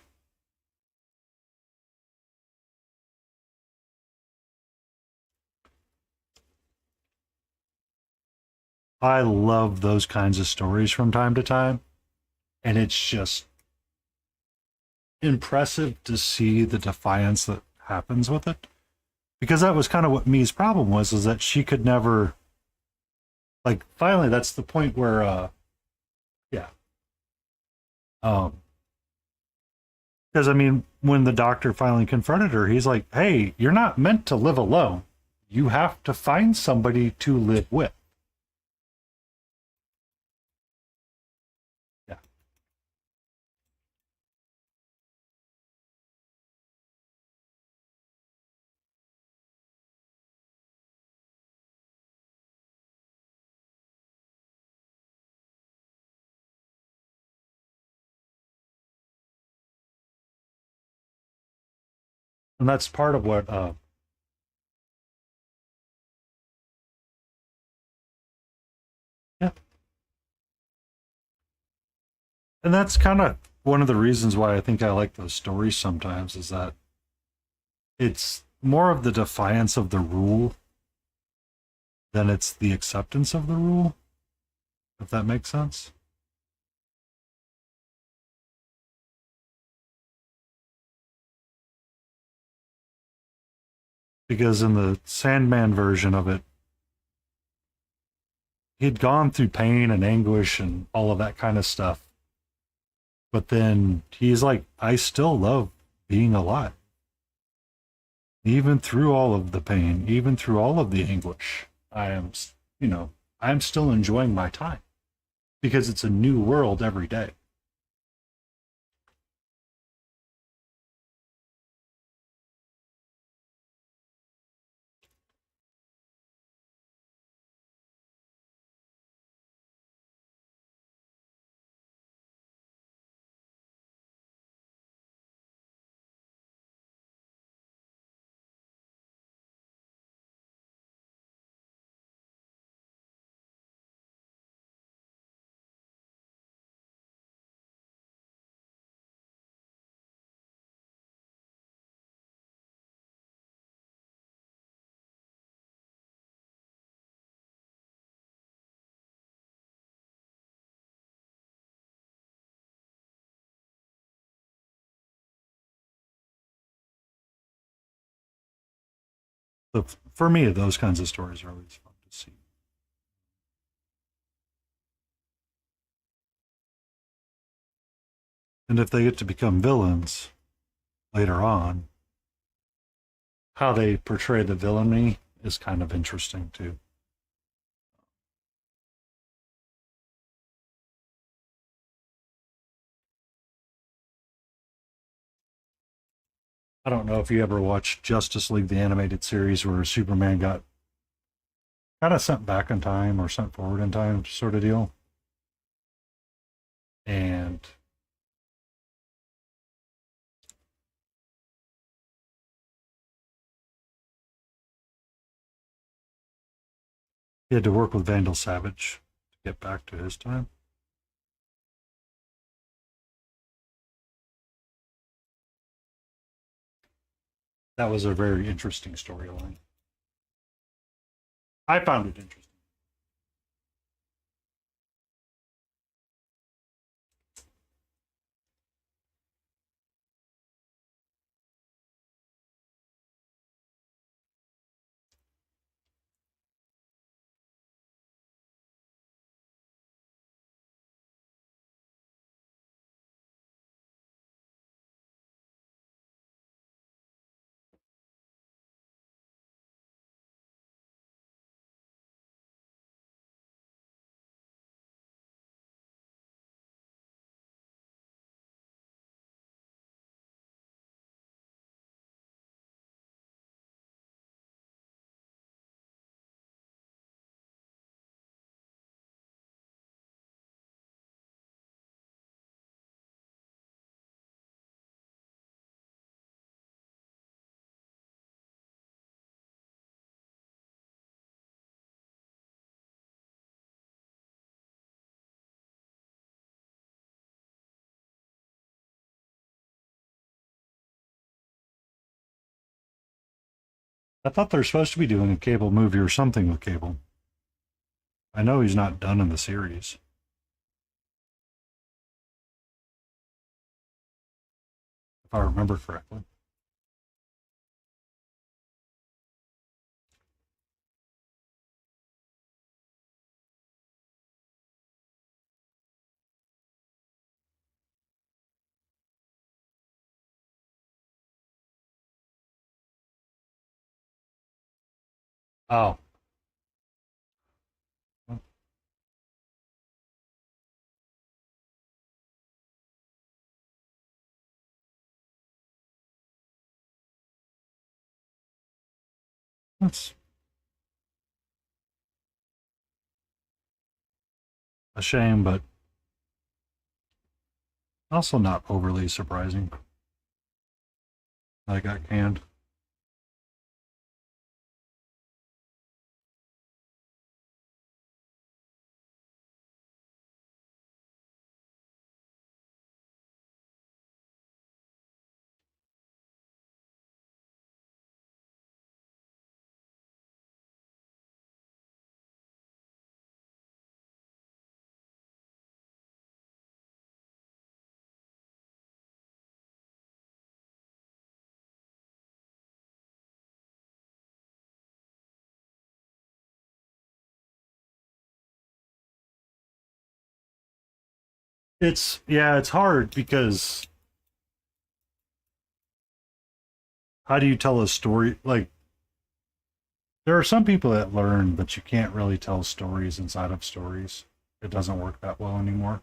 S1: I love those kinds of stories from time to time, and it's just impressive to see the defiance that happens with it. Because that was kind of what Mi's problem was, is that she could never, like, finally that's the point where yeah. Because I mean, when the doctor finally confronted her, he's like, "Hey, you're not meant to live alone. You have to find somebody to live with." Yeah. And that's part of what yeah. And that's kind of one of the reasons why I think I like those stories sometimes, is that it's more of the defiance of the rule than it's the acceptance of the rule, if that makes sense. Because in the Sandman version of it, he'd gone through pain and anguish and all of that kind of stuff. But then he's like, I still love being alive. Even through all of the pain, even through all of the anguish, I am, I'm still enjoying my time because it's a new world every day. So for me, those kinds of stories are always fun to see. And if they get to become villains later on, how they portray the villainy is kind of interesting too. I don't know if you ever watched Justice League, the animated series, where Superman got kind of sent back in time or sent forward in time, sort of deal. And he had to work with Vandal Savage to get back to his time. That was a very interesting storyline. I found it interesting. I thought they're supposed to be doing a Cable movie or something with Cable. I know he's not done in the series. If I remember correctly. Oh. That's a shame, but also not overly surprising. I got canned. It's hard because how do you tell a story? Like, there are some people that learn, but you can't really tell stories inside of stories. It doesn't work that well anymore.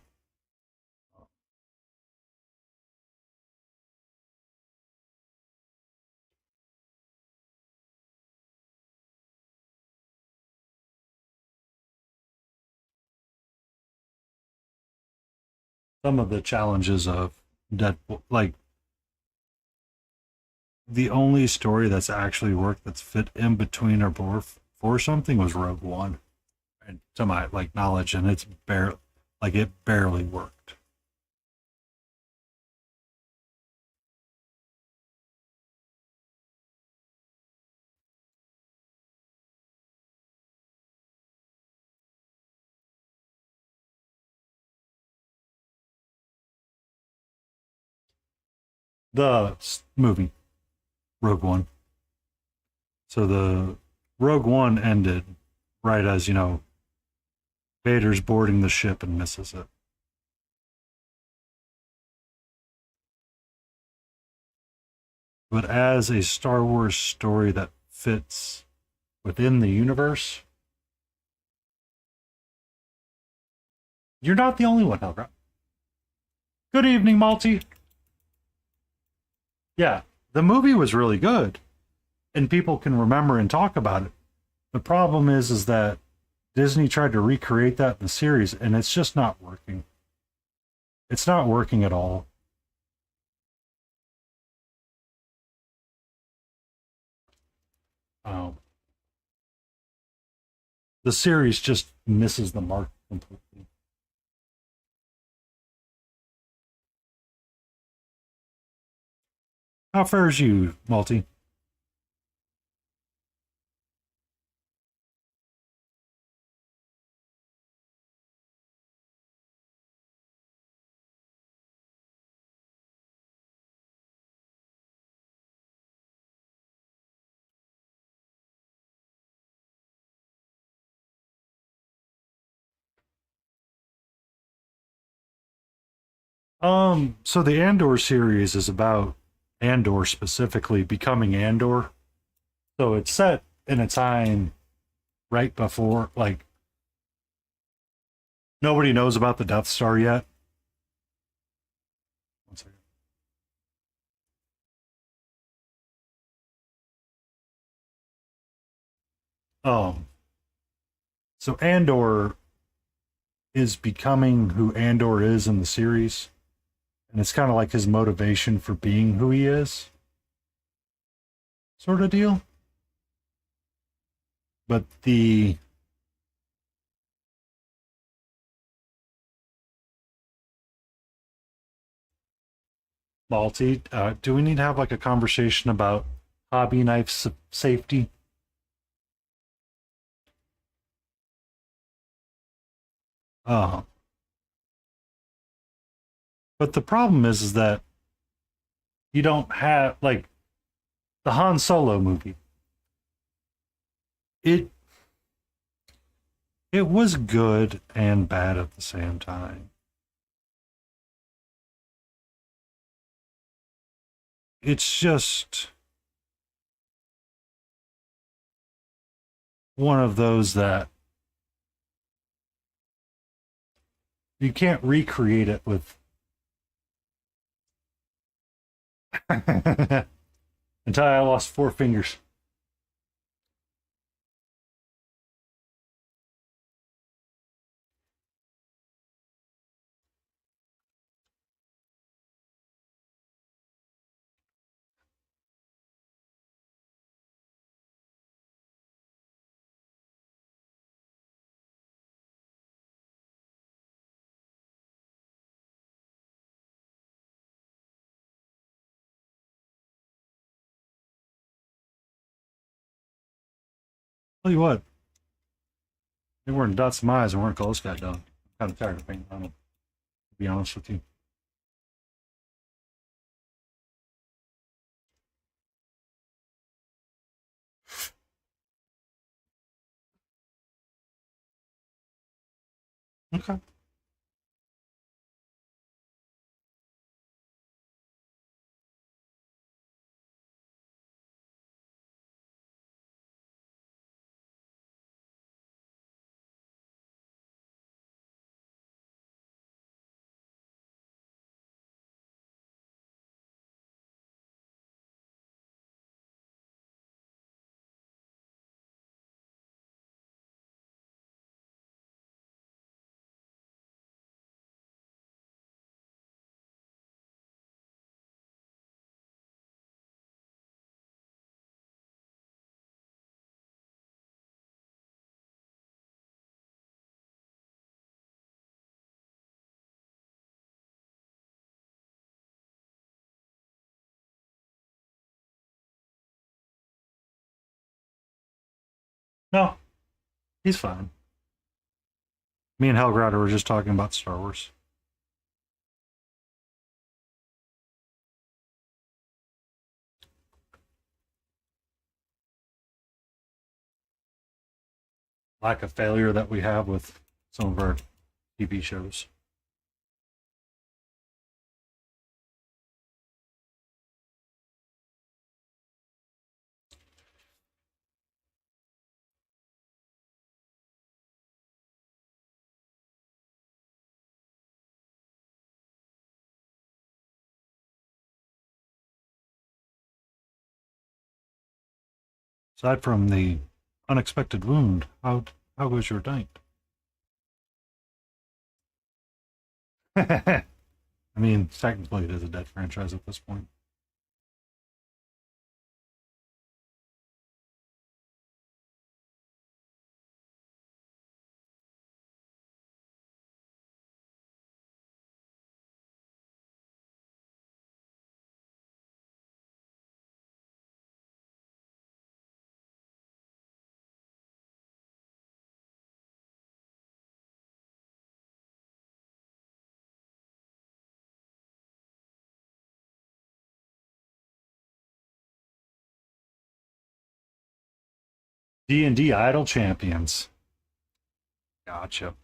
S1: Some of the challenges of Deadpool, like the only story that's actually worked that's fit in between or for something was Rogue One, and to my like knowledge, and it's bare like it barely worked. The movie Rogue One. So the Rogue One ended right as Vader's boarding the ship and misses it. But as a Star Wars story that fits within the universe, you're not the only one, Helga. Good evening, Malty. Yeah, the movie was really good, and people can remember and talk about it. The problem is that Disney tried to recreate that in the series, and it's just not working. It's not working at all. Um, the series just misses the mark completely. How fares you, Malty? So the Andor series is about Andor specifically becoming Andor. So it's set in a time right before, like, nobody knows about the Death Star yet. One second. Um, so Andor is becoming who Andor is in the series, and it's kind of like his motivation for being who he is, sort of deal. But the Balti, do we need to have like a conversation about hobby knife safety. Uh, but the problem is that you don't have like the Han Solo movie. It it was good and bad at the same time. It's just one of those that you can't recreate it with until I lost 4 fingers. Tell you what, they weren't dots my eyes and weren't close got done. I'm kind of tired of painting on them, to be honest with you. Okay. No, he's fine. Me and Helgrider were just talking about Star Wars. Lack of failure that we have with some of our TV shows. Aside from the unexpected wound, how was your night? I mean, technically it is a dead franchise at this point. D&D Idol Champions. Gotcha.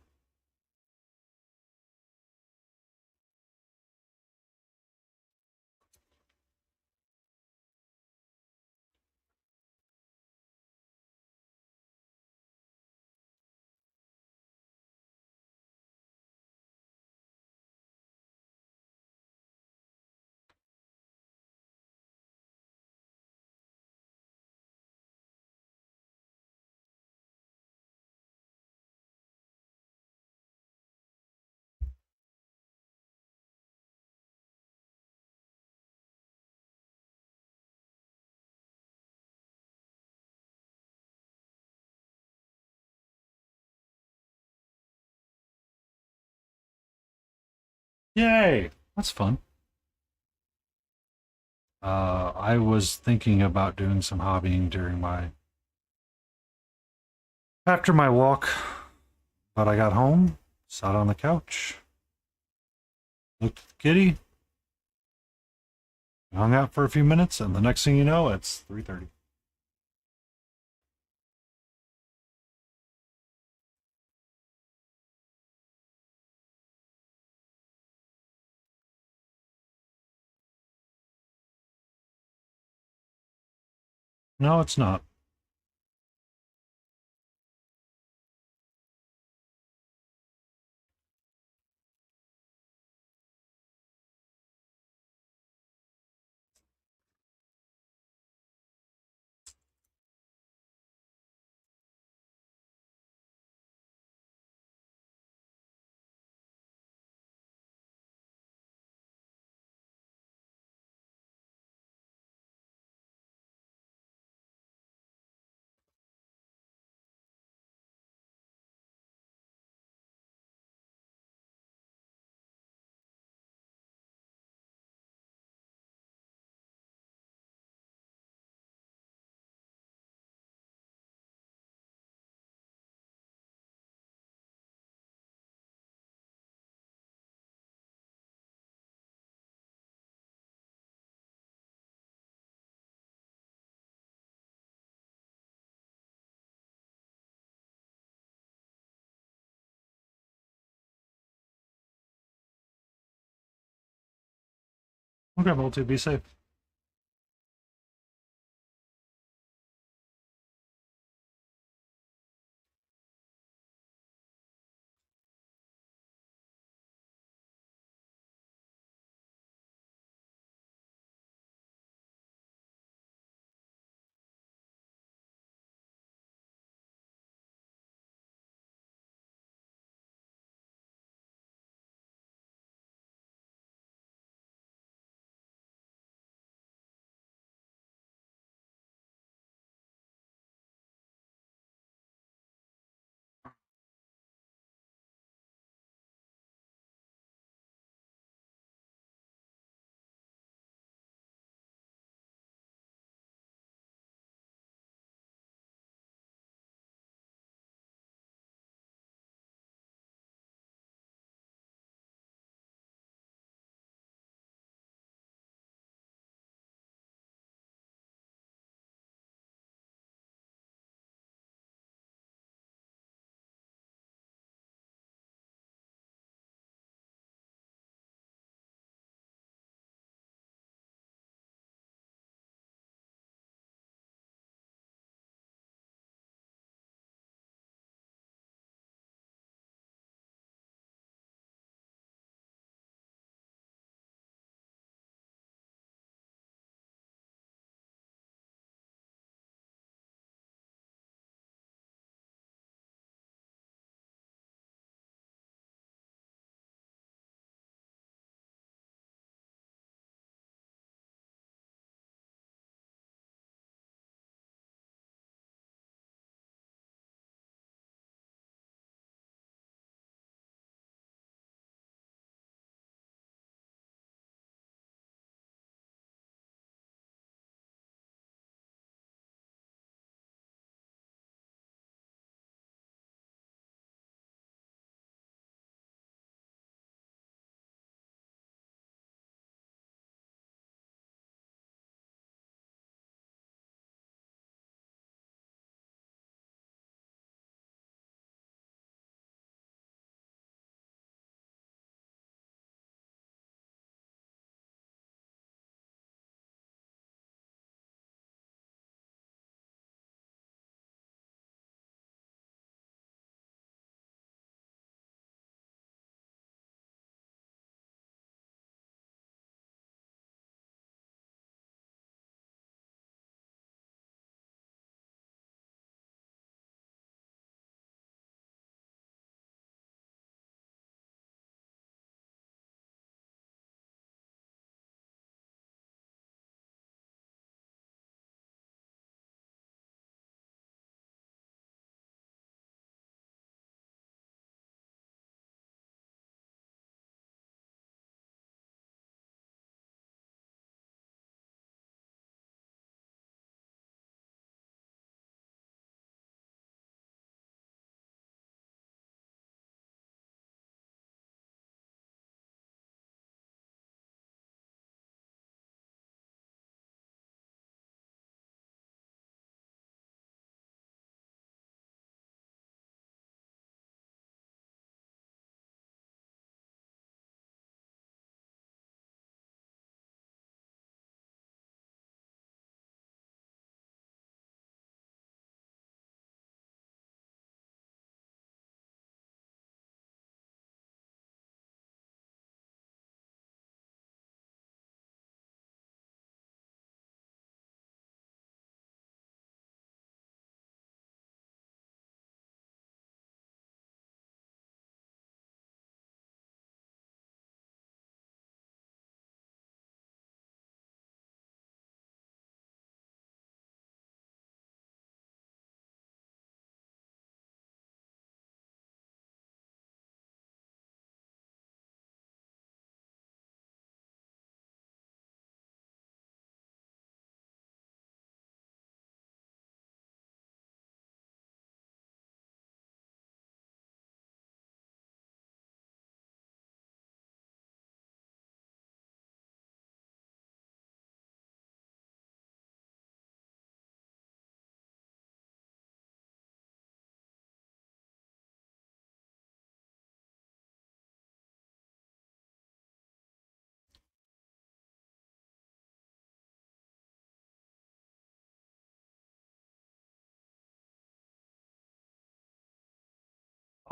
S1: Yay! That's fun. I was thinking about doing some hobbying during my after my walk, but I got home, sat on the couch, looked at the kitty, hung out for a few minutes, and the next thing you know, it's 3:30. No, it's not. Okay, well, to be safe.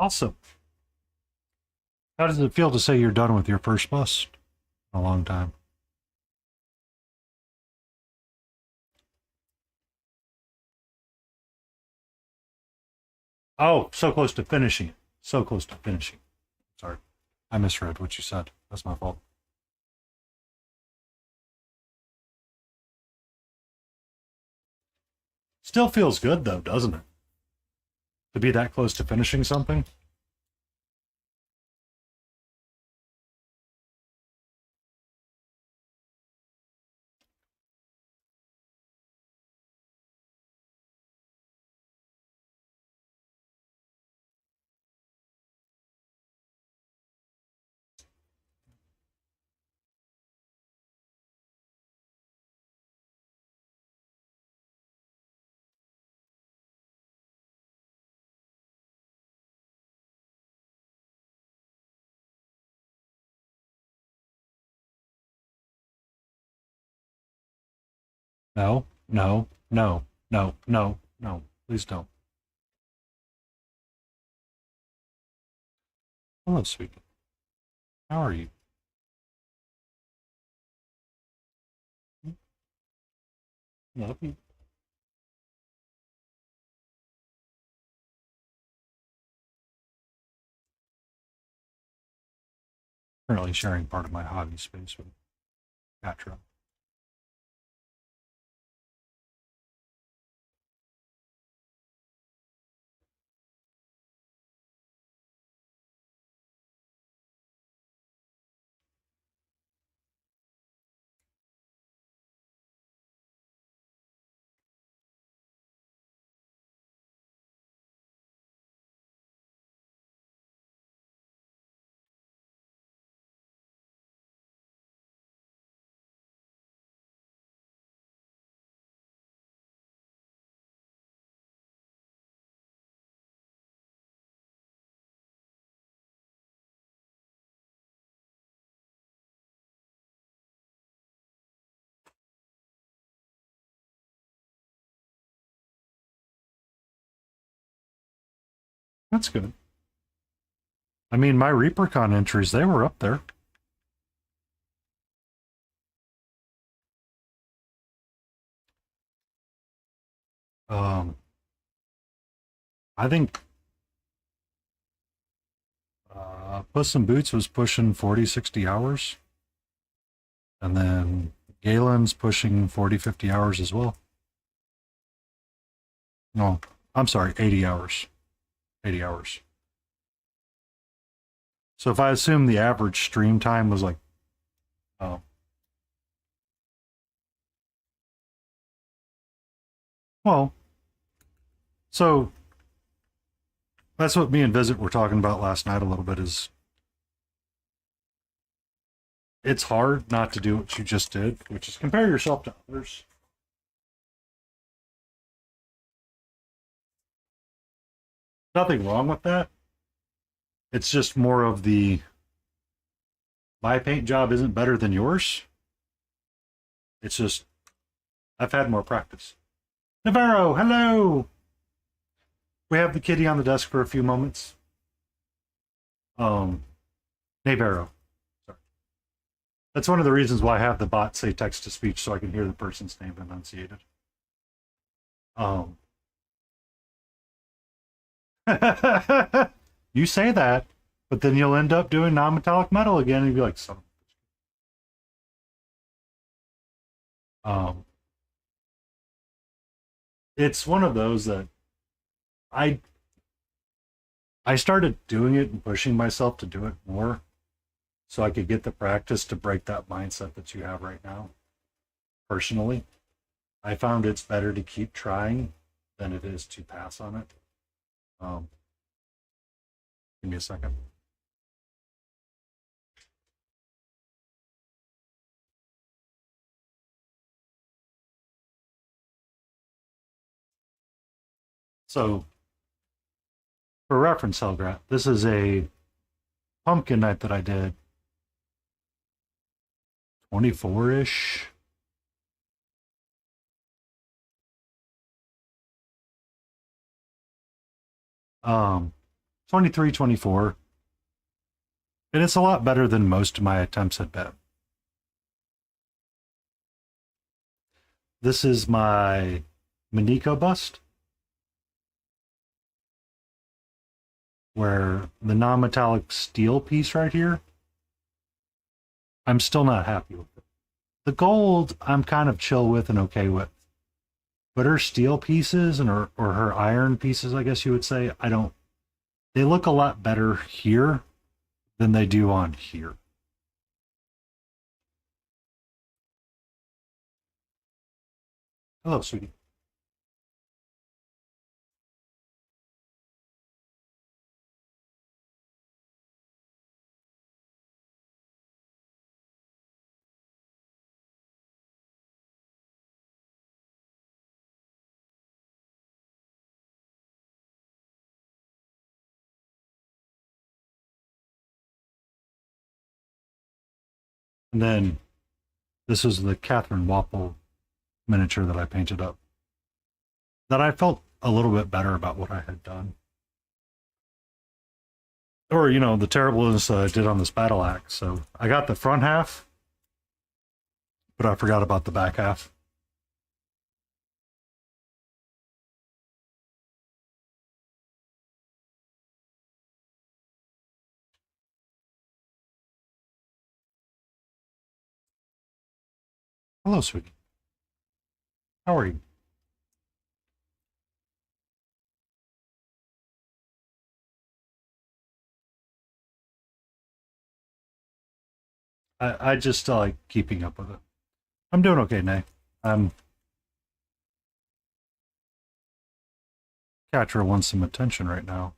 S1: Awesome. How does it feel to say you're done with your first bust in a long time? Oh, so close to finishing it. So close to finishing. Sorry. I misread what you said. That's my fault. Still feels good though, doesn't it? To be that close to finishing something. No, no, no, no, no, no. Please don't. Hello, sweetie. How are you? Love you. Currently sharing part of my hobby space with Patra. That's good. I mean, my ReaperCon entries, they were up there. Um, I think Puss in Boots was pushing 40, 60 hours. And then Galen's pushing 40, 50 hours as well. No, I'm sorry, 80 hours. 80 hours. So if I assume the average stream time was like, oh, well, so that's what me and Visit were talking about last night a little bit is it's hard not to do what you just did, which is compare yourself to others. Nothing wrong with that. It's just more of the my paint job isn't better than yours. It's just I've had more practice. Navarro, hello. We have the kitty on the desk for a few moments. Navarro. Sorry. That's one of the reasons why I have the bot say text to speech so I can hear the person's name enunciated. You say that, but then you'll end up doing non-metallic metal again and you'll be like, son of it's one of those that I I started doing it and pushing myself to do it more so I could get the practice to break that mindset that you have right now. Personally, I found it's better to keep trying than it is to pass on it. Um, Give me a second. So, for reference, Helgrat, this is a pumpkin night that I did 24-ish. Um, 23, 24. And it's a lot better than most of my attempts had been. This is my Miniko bust, where the non-metallic steel piece right here, I'm still not happy with it. The gold, I'm kind of chill with and okay with. But her steel pieces and or her iron pieces, I guess you would say, they look a lot better here than they do on here. Hello, sweetie. And then this is the Catherine Wapple miniature that I painted up. That I felt a little bit better about what I had done. Or, the terribleness that I did on this battle axe. So I got the front half, but I forgot about the back half. Hello, sweetie. How are you? I just like keeping up with it. I'm doing okay, Nay. Catcher wants some attention right now.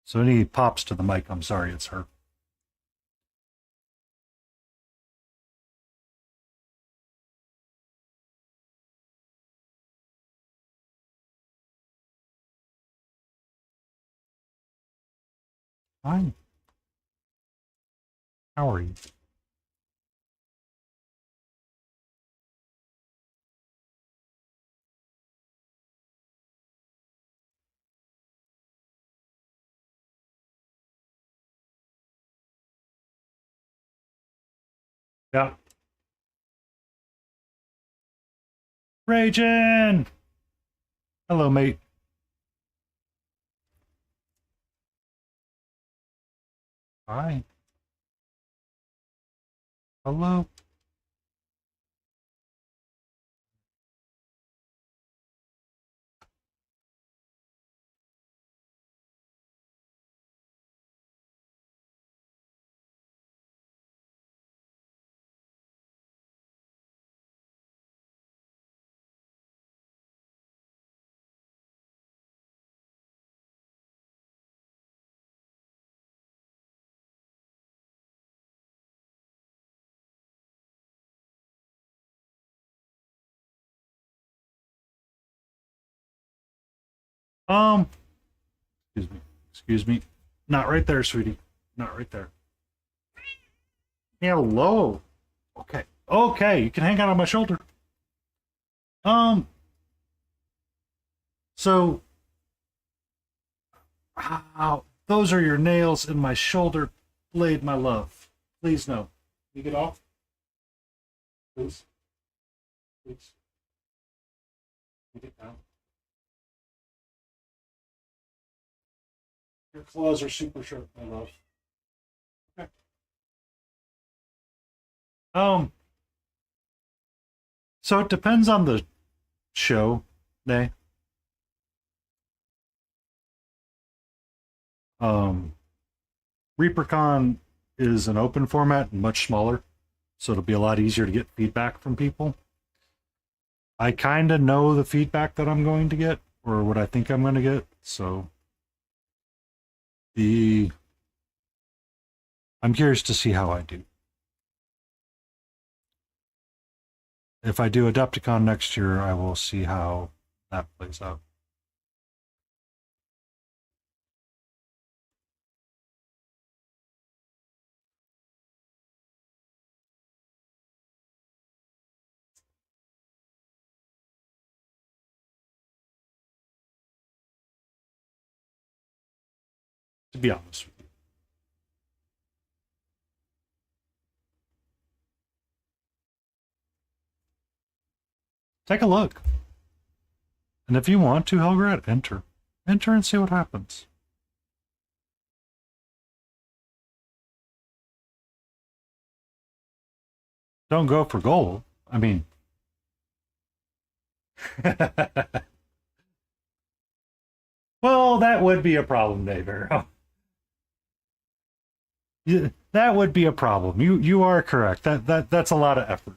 S1: So any pops to the mic, I'm sorry, it's her. Hi. How are you? Yeah. Raging! Hello, mate. Hi. Hello. Um, excuse me. Excuse me. Not right there, sweetie. Not right there. Hello. Okay. Okay, you can hang out on my shoulder. Um, so, ow, those are your nails in my shoulder blade, my love. Please no. You get off? Please. Please. You get down. Your claws are super sharp, my love. Okay. Um, so it depends on the show, Nay. Um, ReaperCon is an open format and much smaller, so it'll be a lot easier to get feedback from people. I kind of know the feedback that I'm going to get, or what I think I'm going to get, so I'm curious to see how I do. If I do Adepticon next year, I will see how that plays out. to be honest with you. Take a look. And if you want to, Helgrat, enter. Enter and see what happens. Don't go for gold. I mean... well, that would be a problem, Dave Arrow. Yeah, that would be a problem. You are correct. That's a lot of effort.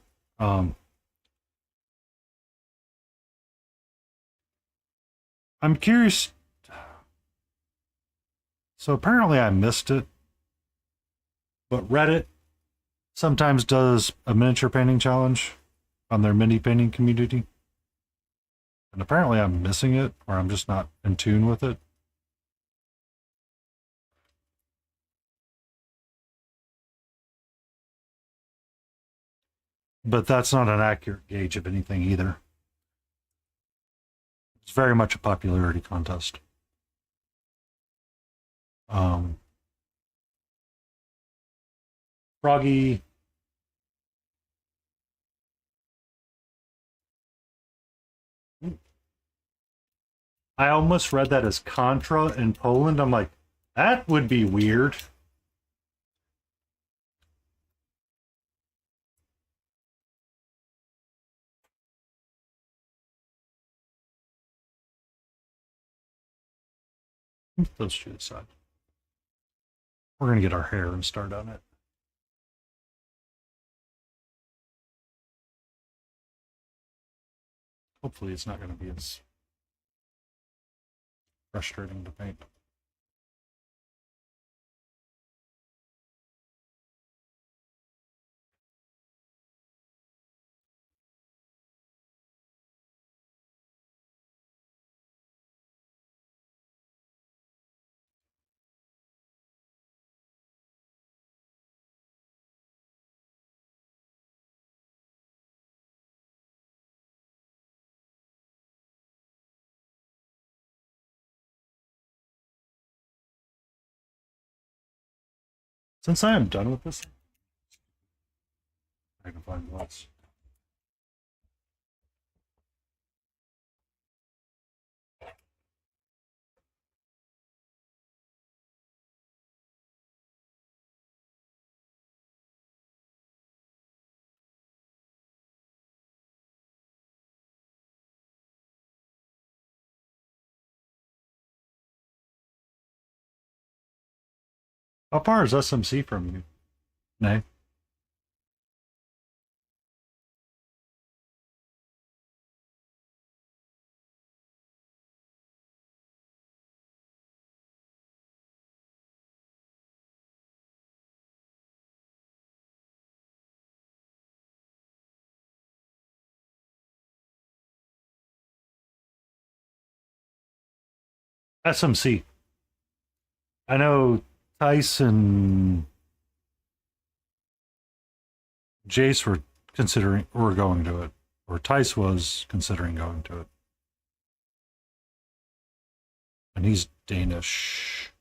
S1: I'm curious. So apparently I missed it, but Reddit sometimes does a miniature painting challenge on their mini painting community. And apparently I'm missing it, or I'm just not in tune with it. But that's not an accurate gauge of anything either. It's very much a popularity contest. Froggy. I almost read that as Contra in Poland. I'm like, that would be weird. Those two aside. We're going to get our hair and start on it. Hopefully it's not going to be as frustrating to paint. Since I am done with this, I can find lots. How far is SMC from you? Nay. SMC. I know Tyson, Jace were going to it, or Tice was considering going to it, and he's Danish.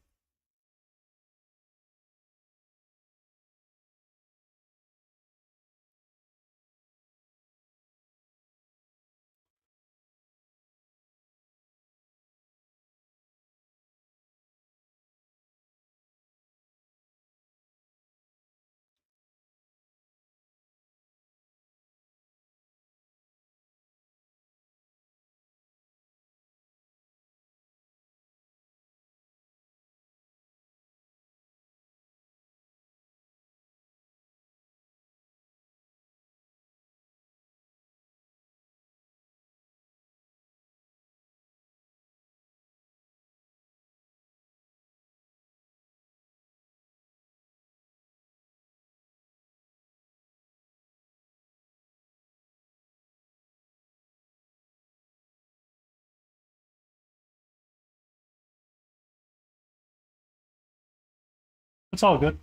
S1: It's all good.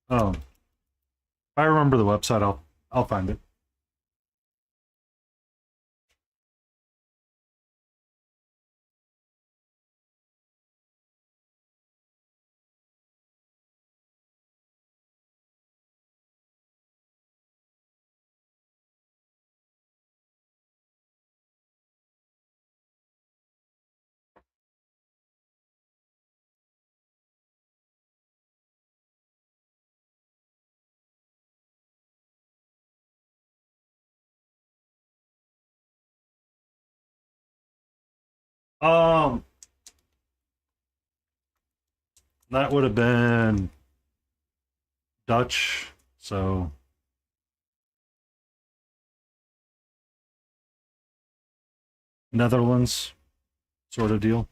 S1: If I remember the website, I'll find it. Um, that would have been Dutch, so Netherlands sort of deal.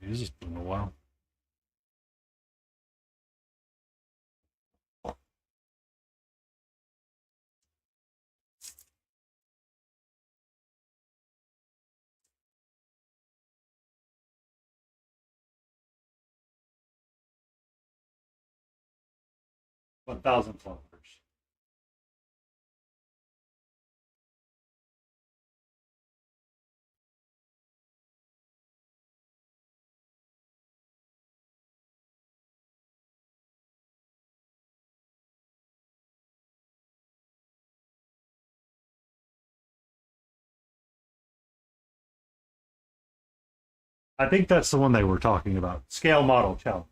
S1: This has been a while. $1,000. I think that's the one they were talking about. Scale model challenge.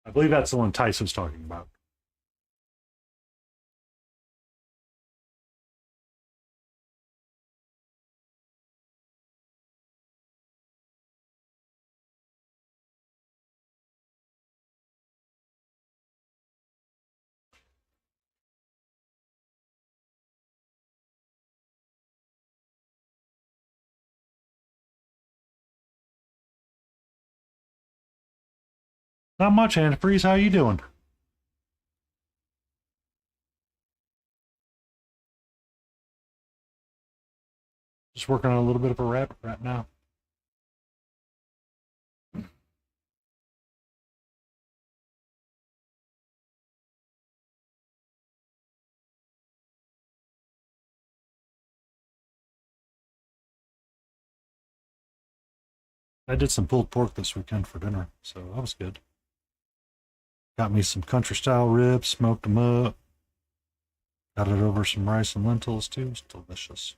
S1: I believe that's the one Tice was talking about. Not much, Antifreeze. How you doing? Just working on a little bit of a rap right now. I did some pulled pork this weekend for dinner, so that was good. Got me some country style ribs, smoked them up. Got it over some rice and lentils too. It's delicious.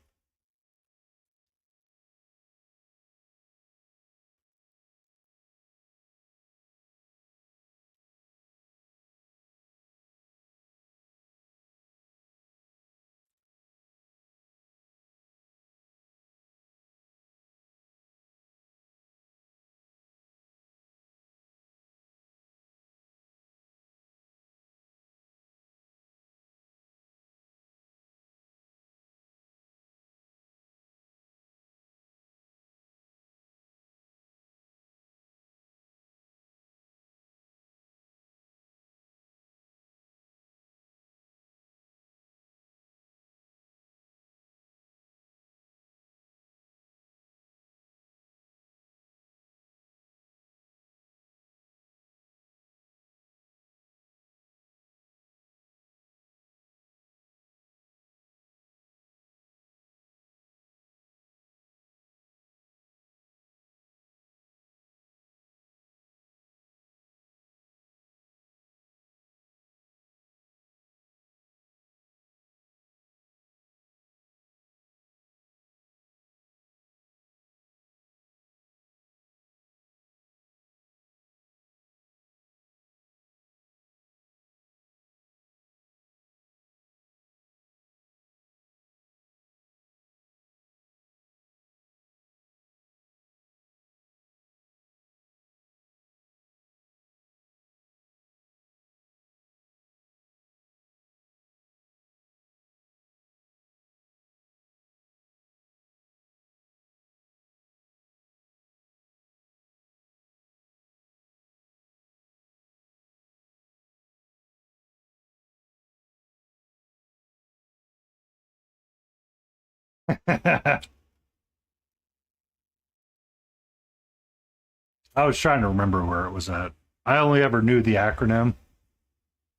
S1: I was trying to remember where it was at. I only ever knew the acronym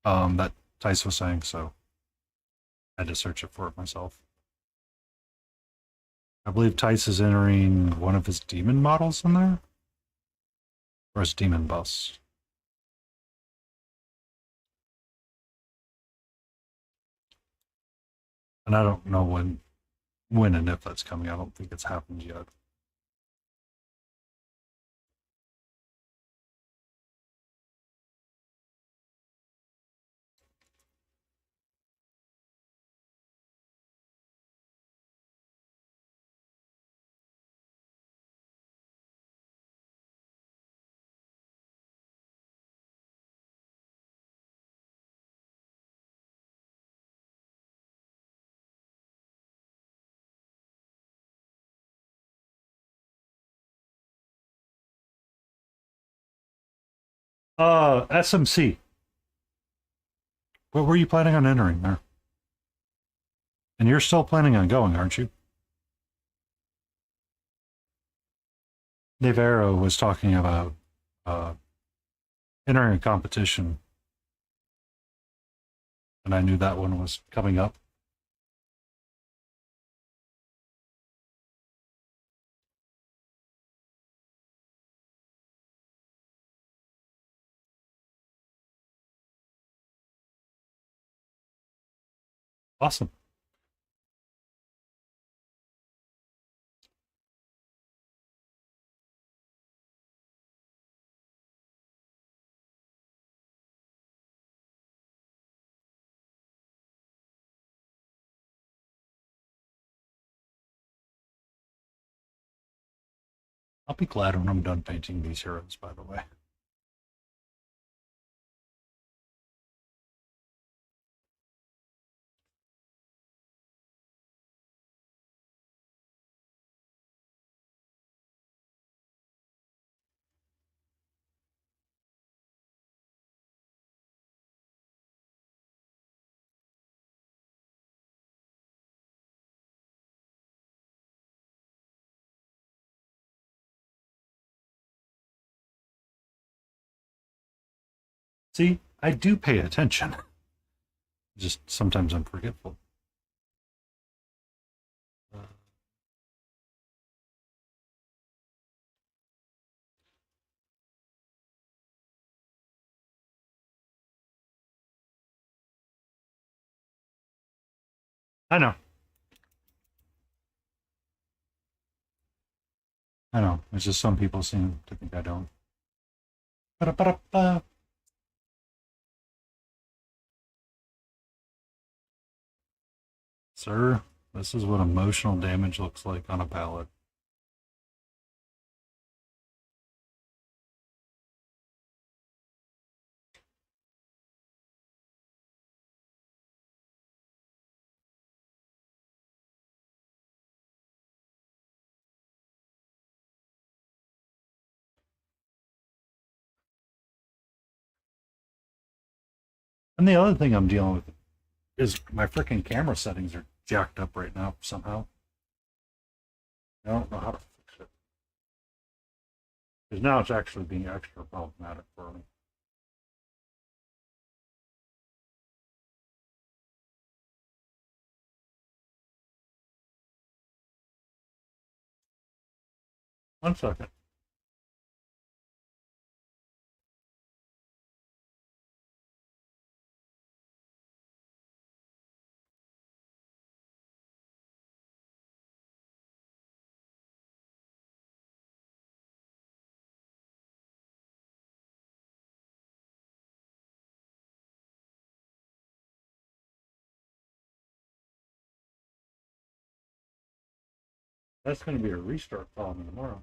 S1: that Tice was saying, so I had to search it for it myself. I believe Tice is entering one of his demon models in there, or his demon bus. And I don't know when and if that's coming. I don't think it's happened yet. SMC. What were you planning on entering there? And you're still planning on going, aren't you? Nevero was talking about uh, entering a competition, and I knew that one was coming up. Awesome. I'll be glad when I'm done painting these heroes, by the way. See, I do pay attention. Just sometimes I'm forgetful. I know. I know. It's just some people seem to think I don't. Ba-da-ba-da-ba. Sir, this is what emotional damage looks like on a palette. And the other thing I'm dealing with is my freaking camera settings are jacked up right now somehow. I don't know how to fix it. Because now it's actually being extra problematic for me. One second. That's going to be a restart problem tomorrow.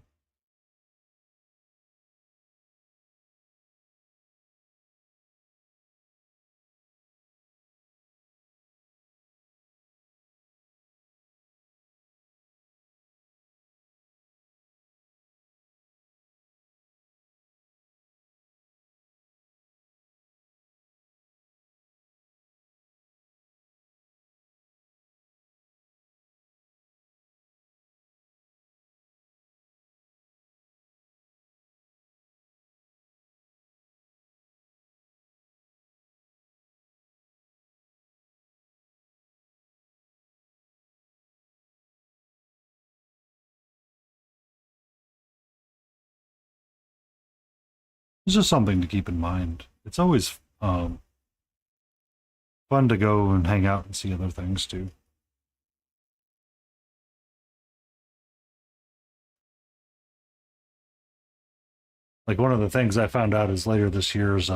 S1: It's just something to keep in mind. It's always fun to go and hang out and see other things too. Like one of the things I found out is later this year's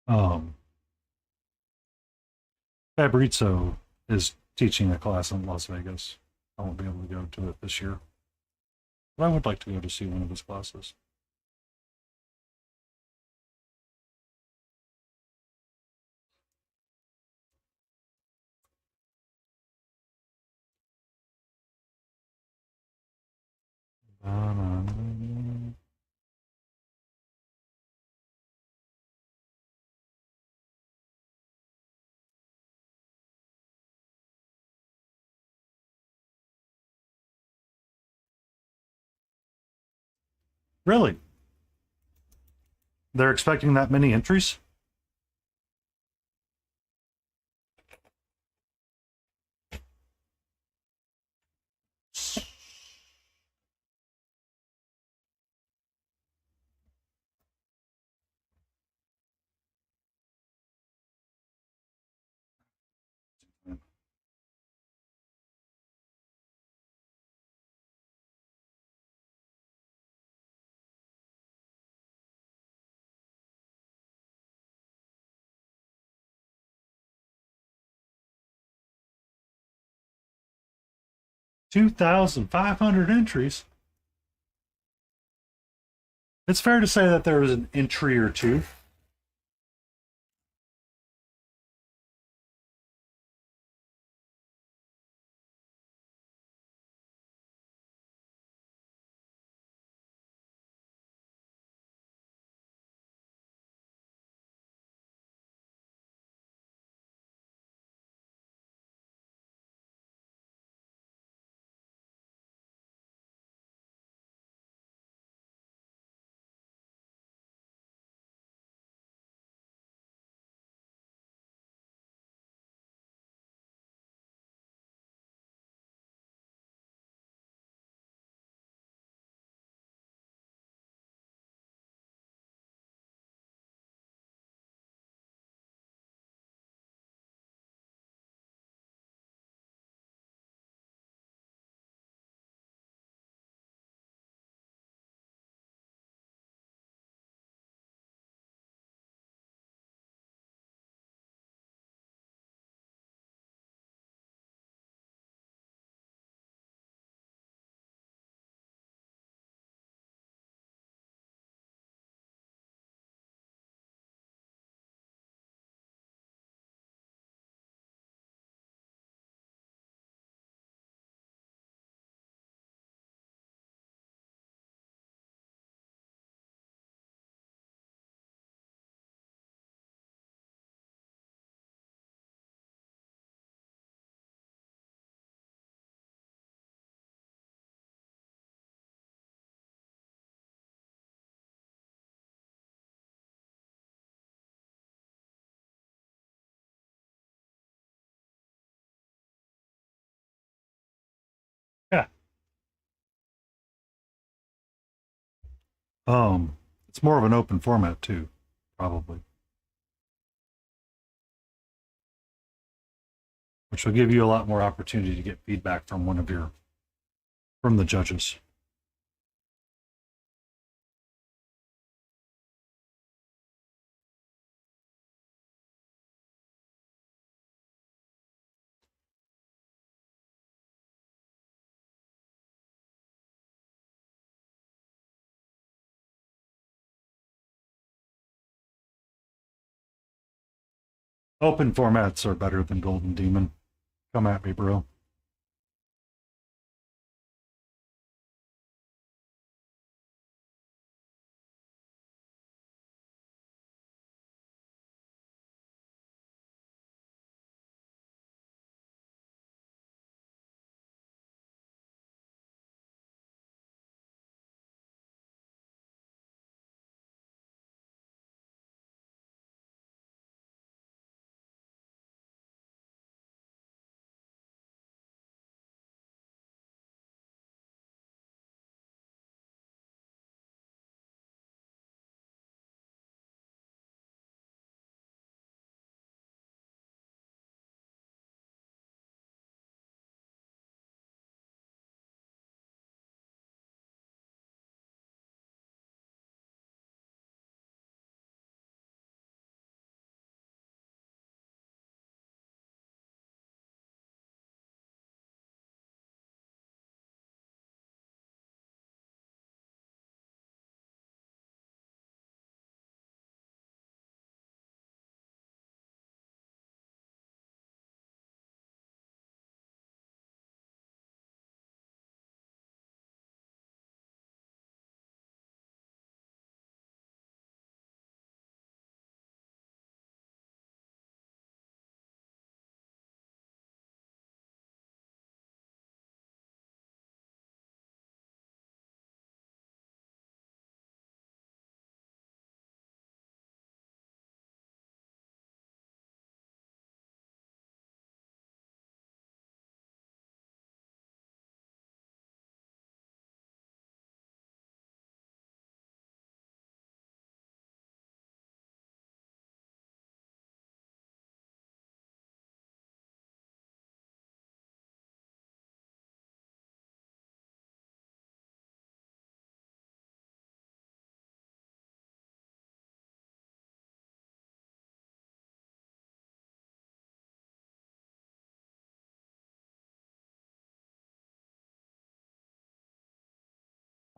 S1: um, Fabrizio is teaching a class in Las Vegas. I won't be able to go to it this year, but I would like to go to see one of his classes. Really? They're expecting that many entries? $2,500 entries. It's fair to say that there was an entry or two. Yeah. It's more of an open format too, probably, which will give you a lot more opportunity to get feedback from from the judges. Open formats are better than Golden Demon. Come at me, bro.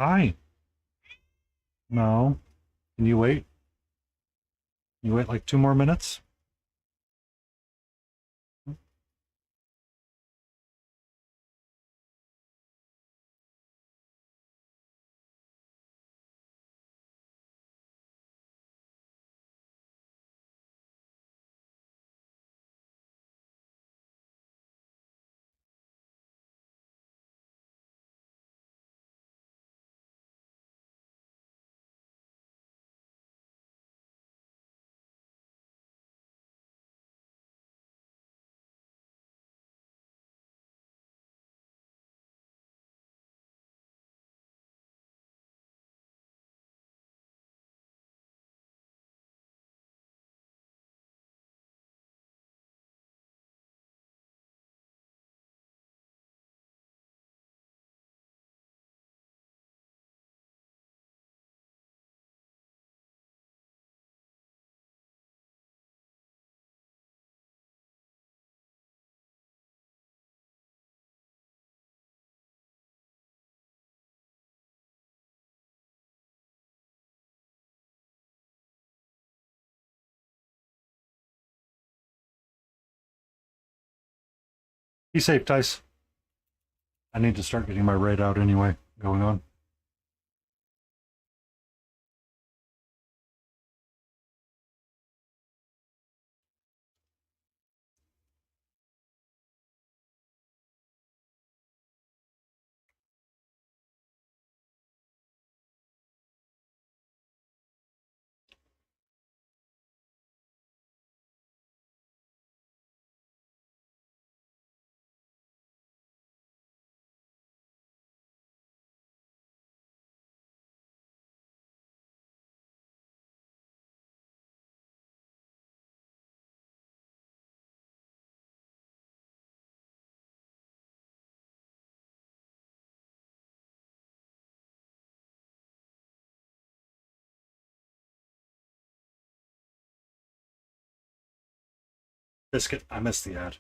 S1: Hi. No. Can you wait? You wait like 2 more minutes? Be safe, Tice. I need to start getting my raid out anyway. Going on. Biscuit, I missed the ad.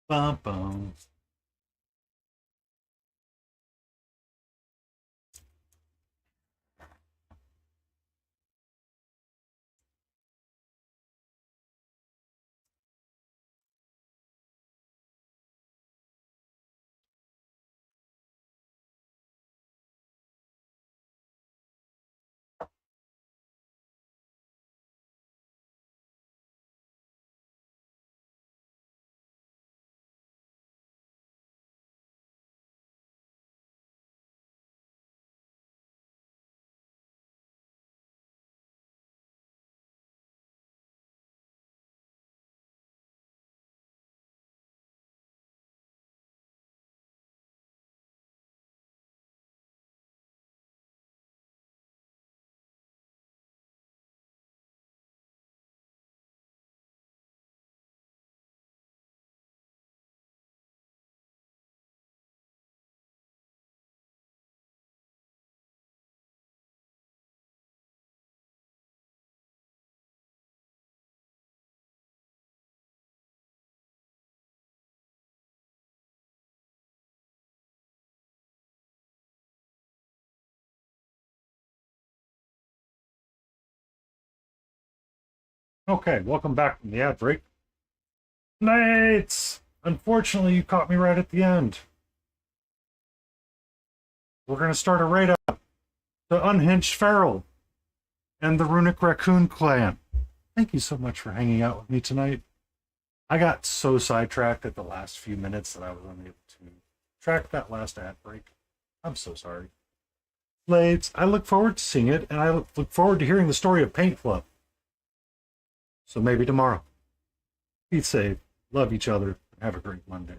S1: Bum bum. Okay, welcome back from the ad break. Nates! Unfortunately, you caught me right at the end. We're going to start a raid up. The Unhinged Feral and the Runic Raccoon Clan. Thank you so much for hanging out with me tonight. I got so sidetracked at the last few minutes that I was unable to track that last ad break. I'm so sorry. Blades, I look forward to seeing it, and I look forward to hearing the story of Paint Club. So maybe tomorrow. Be safe, love each other, and have a great Monday.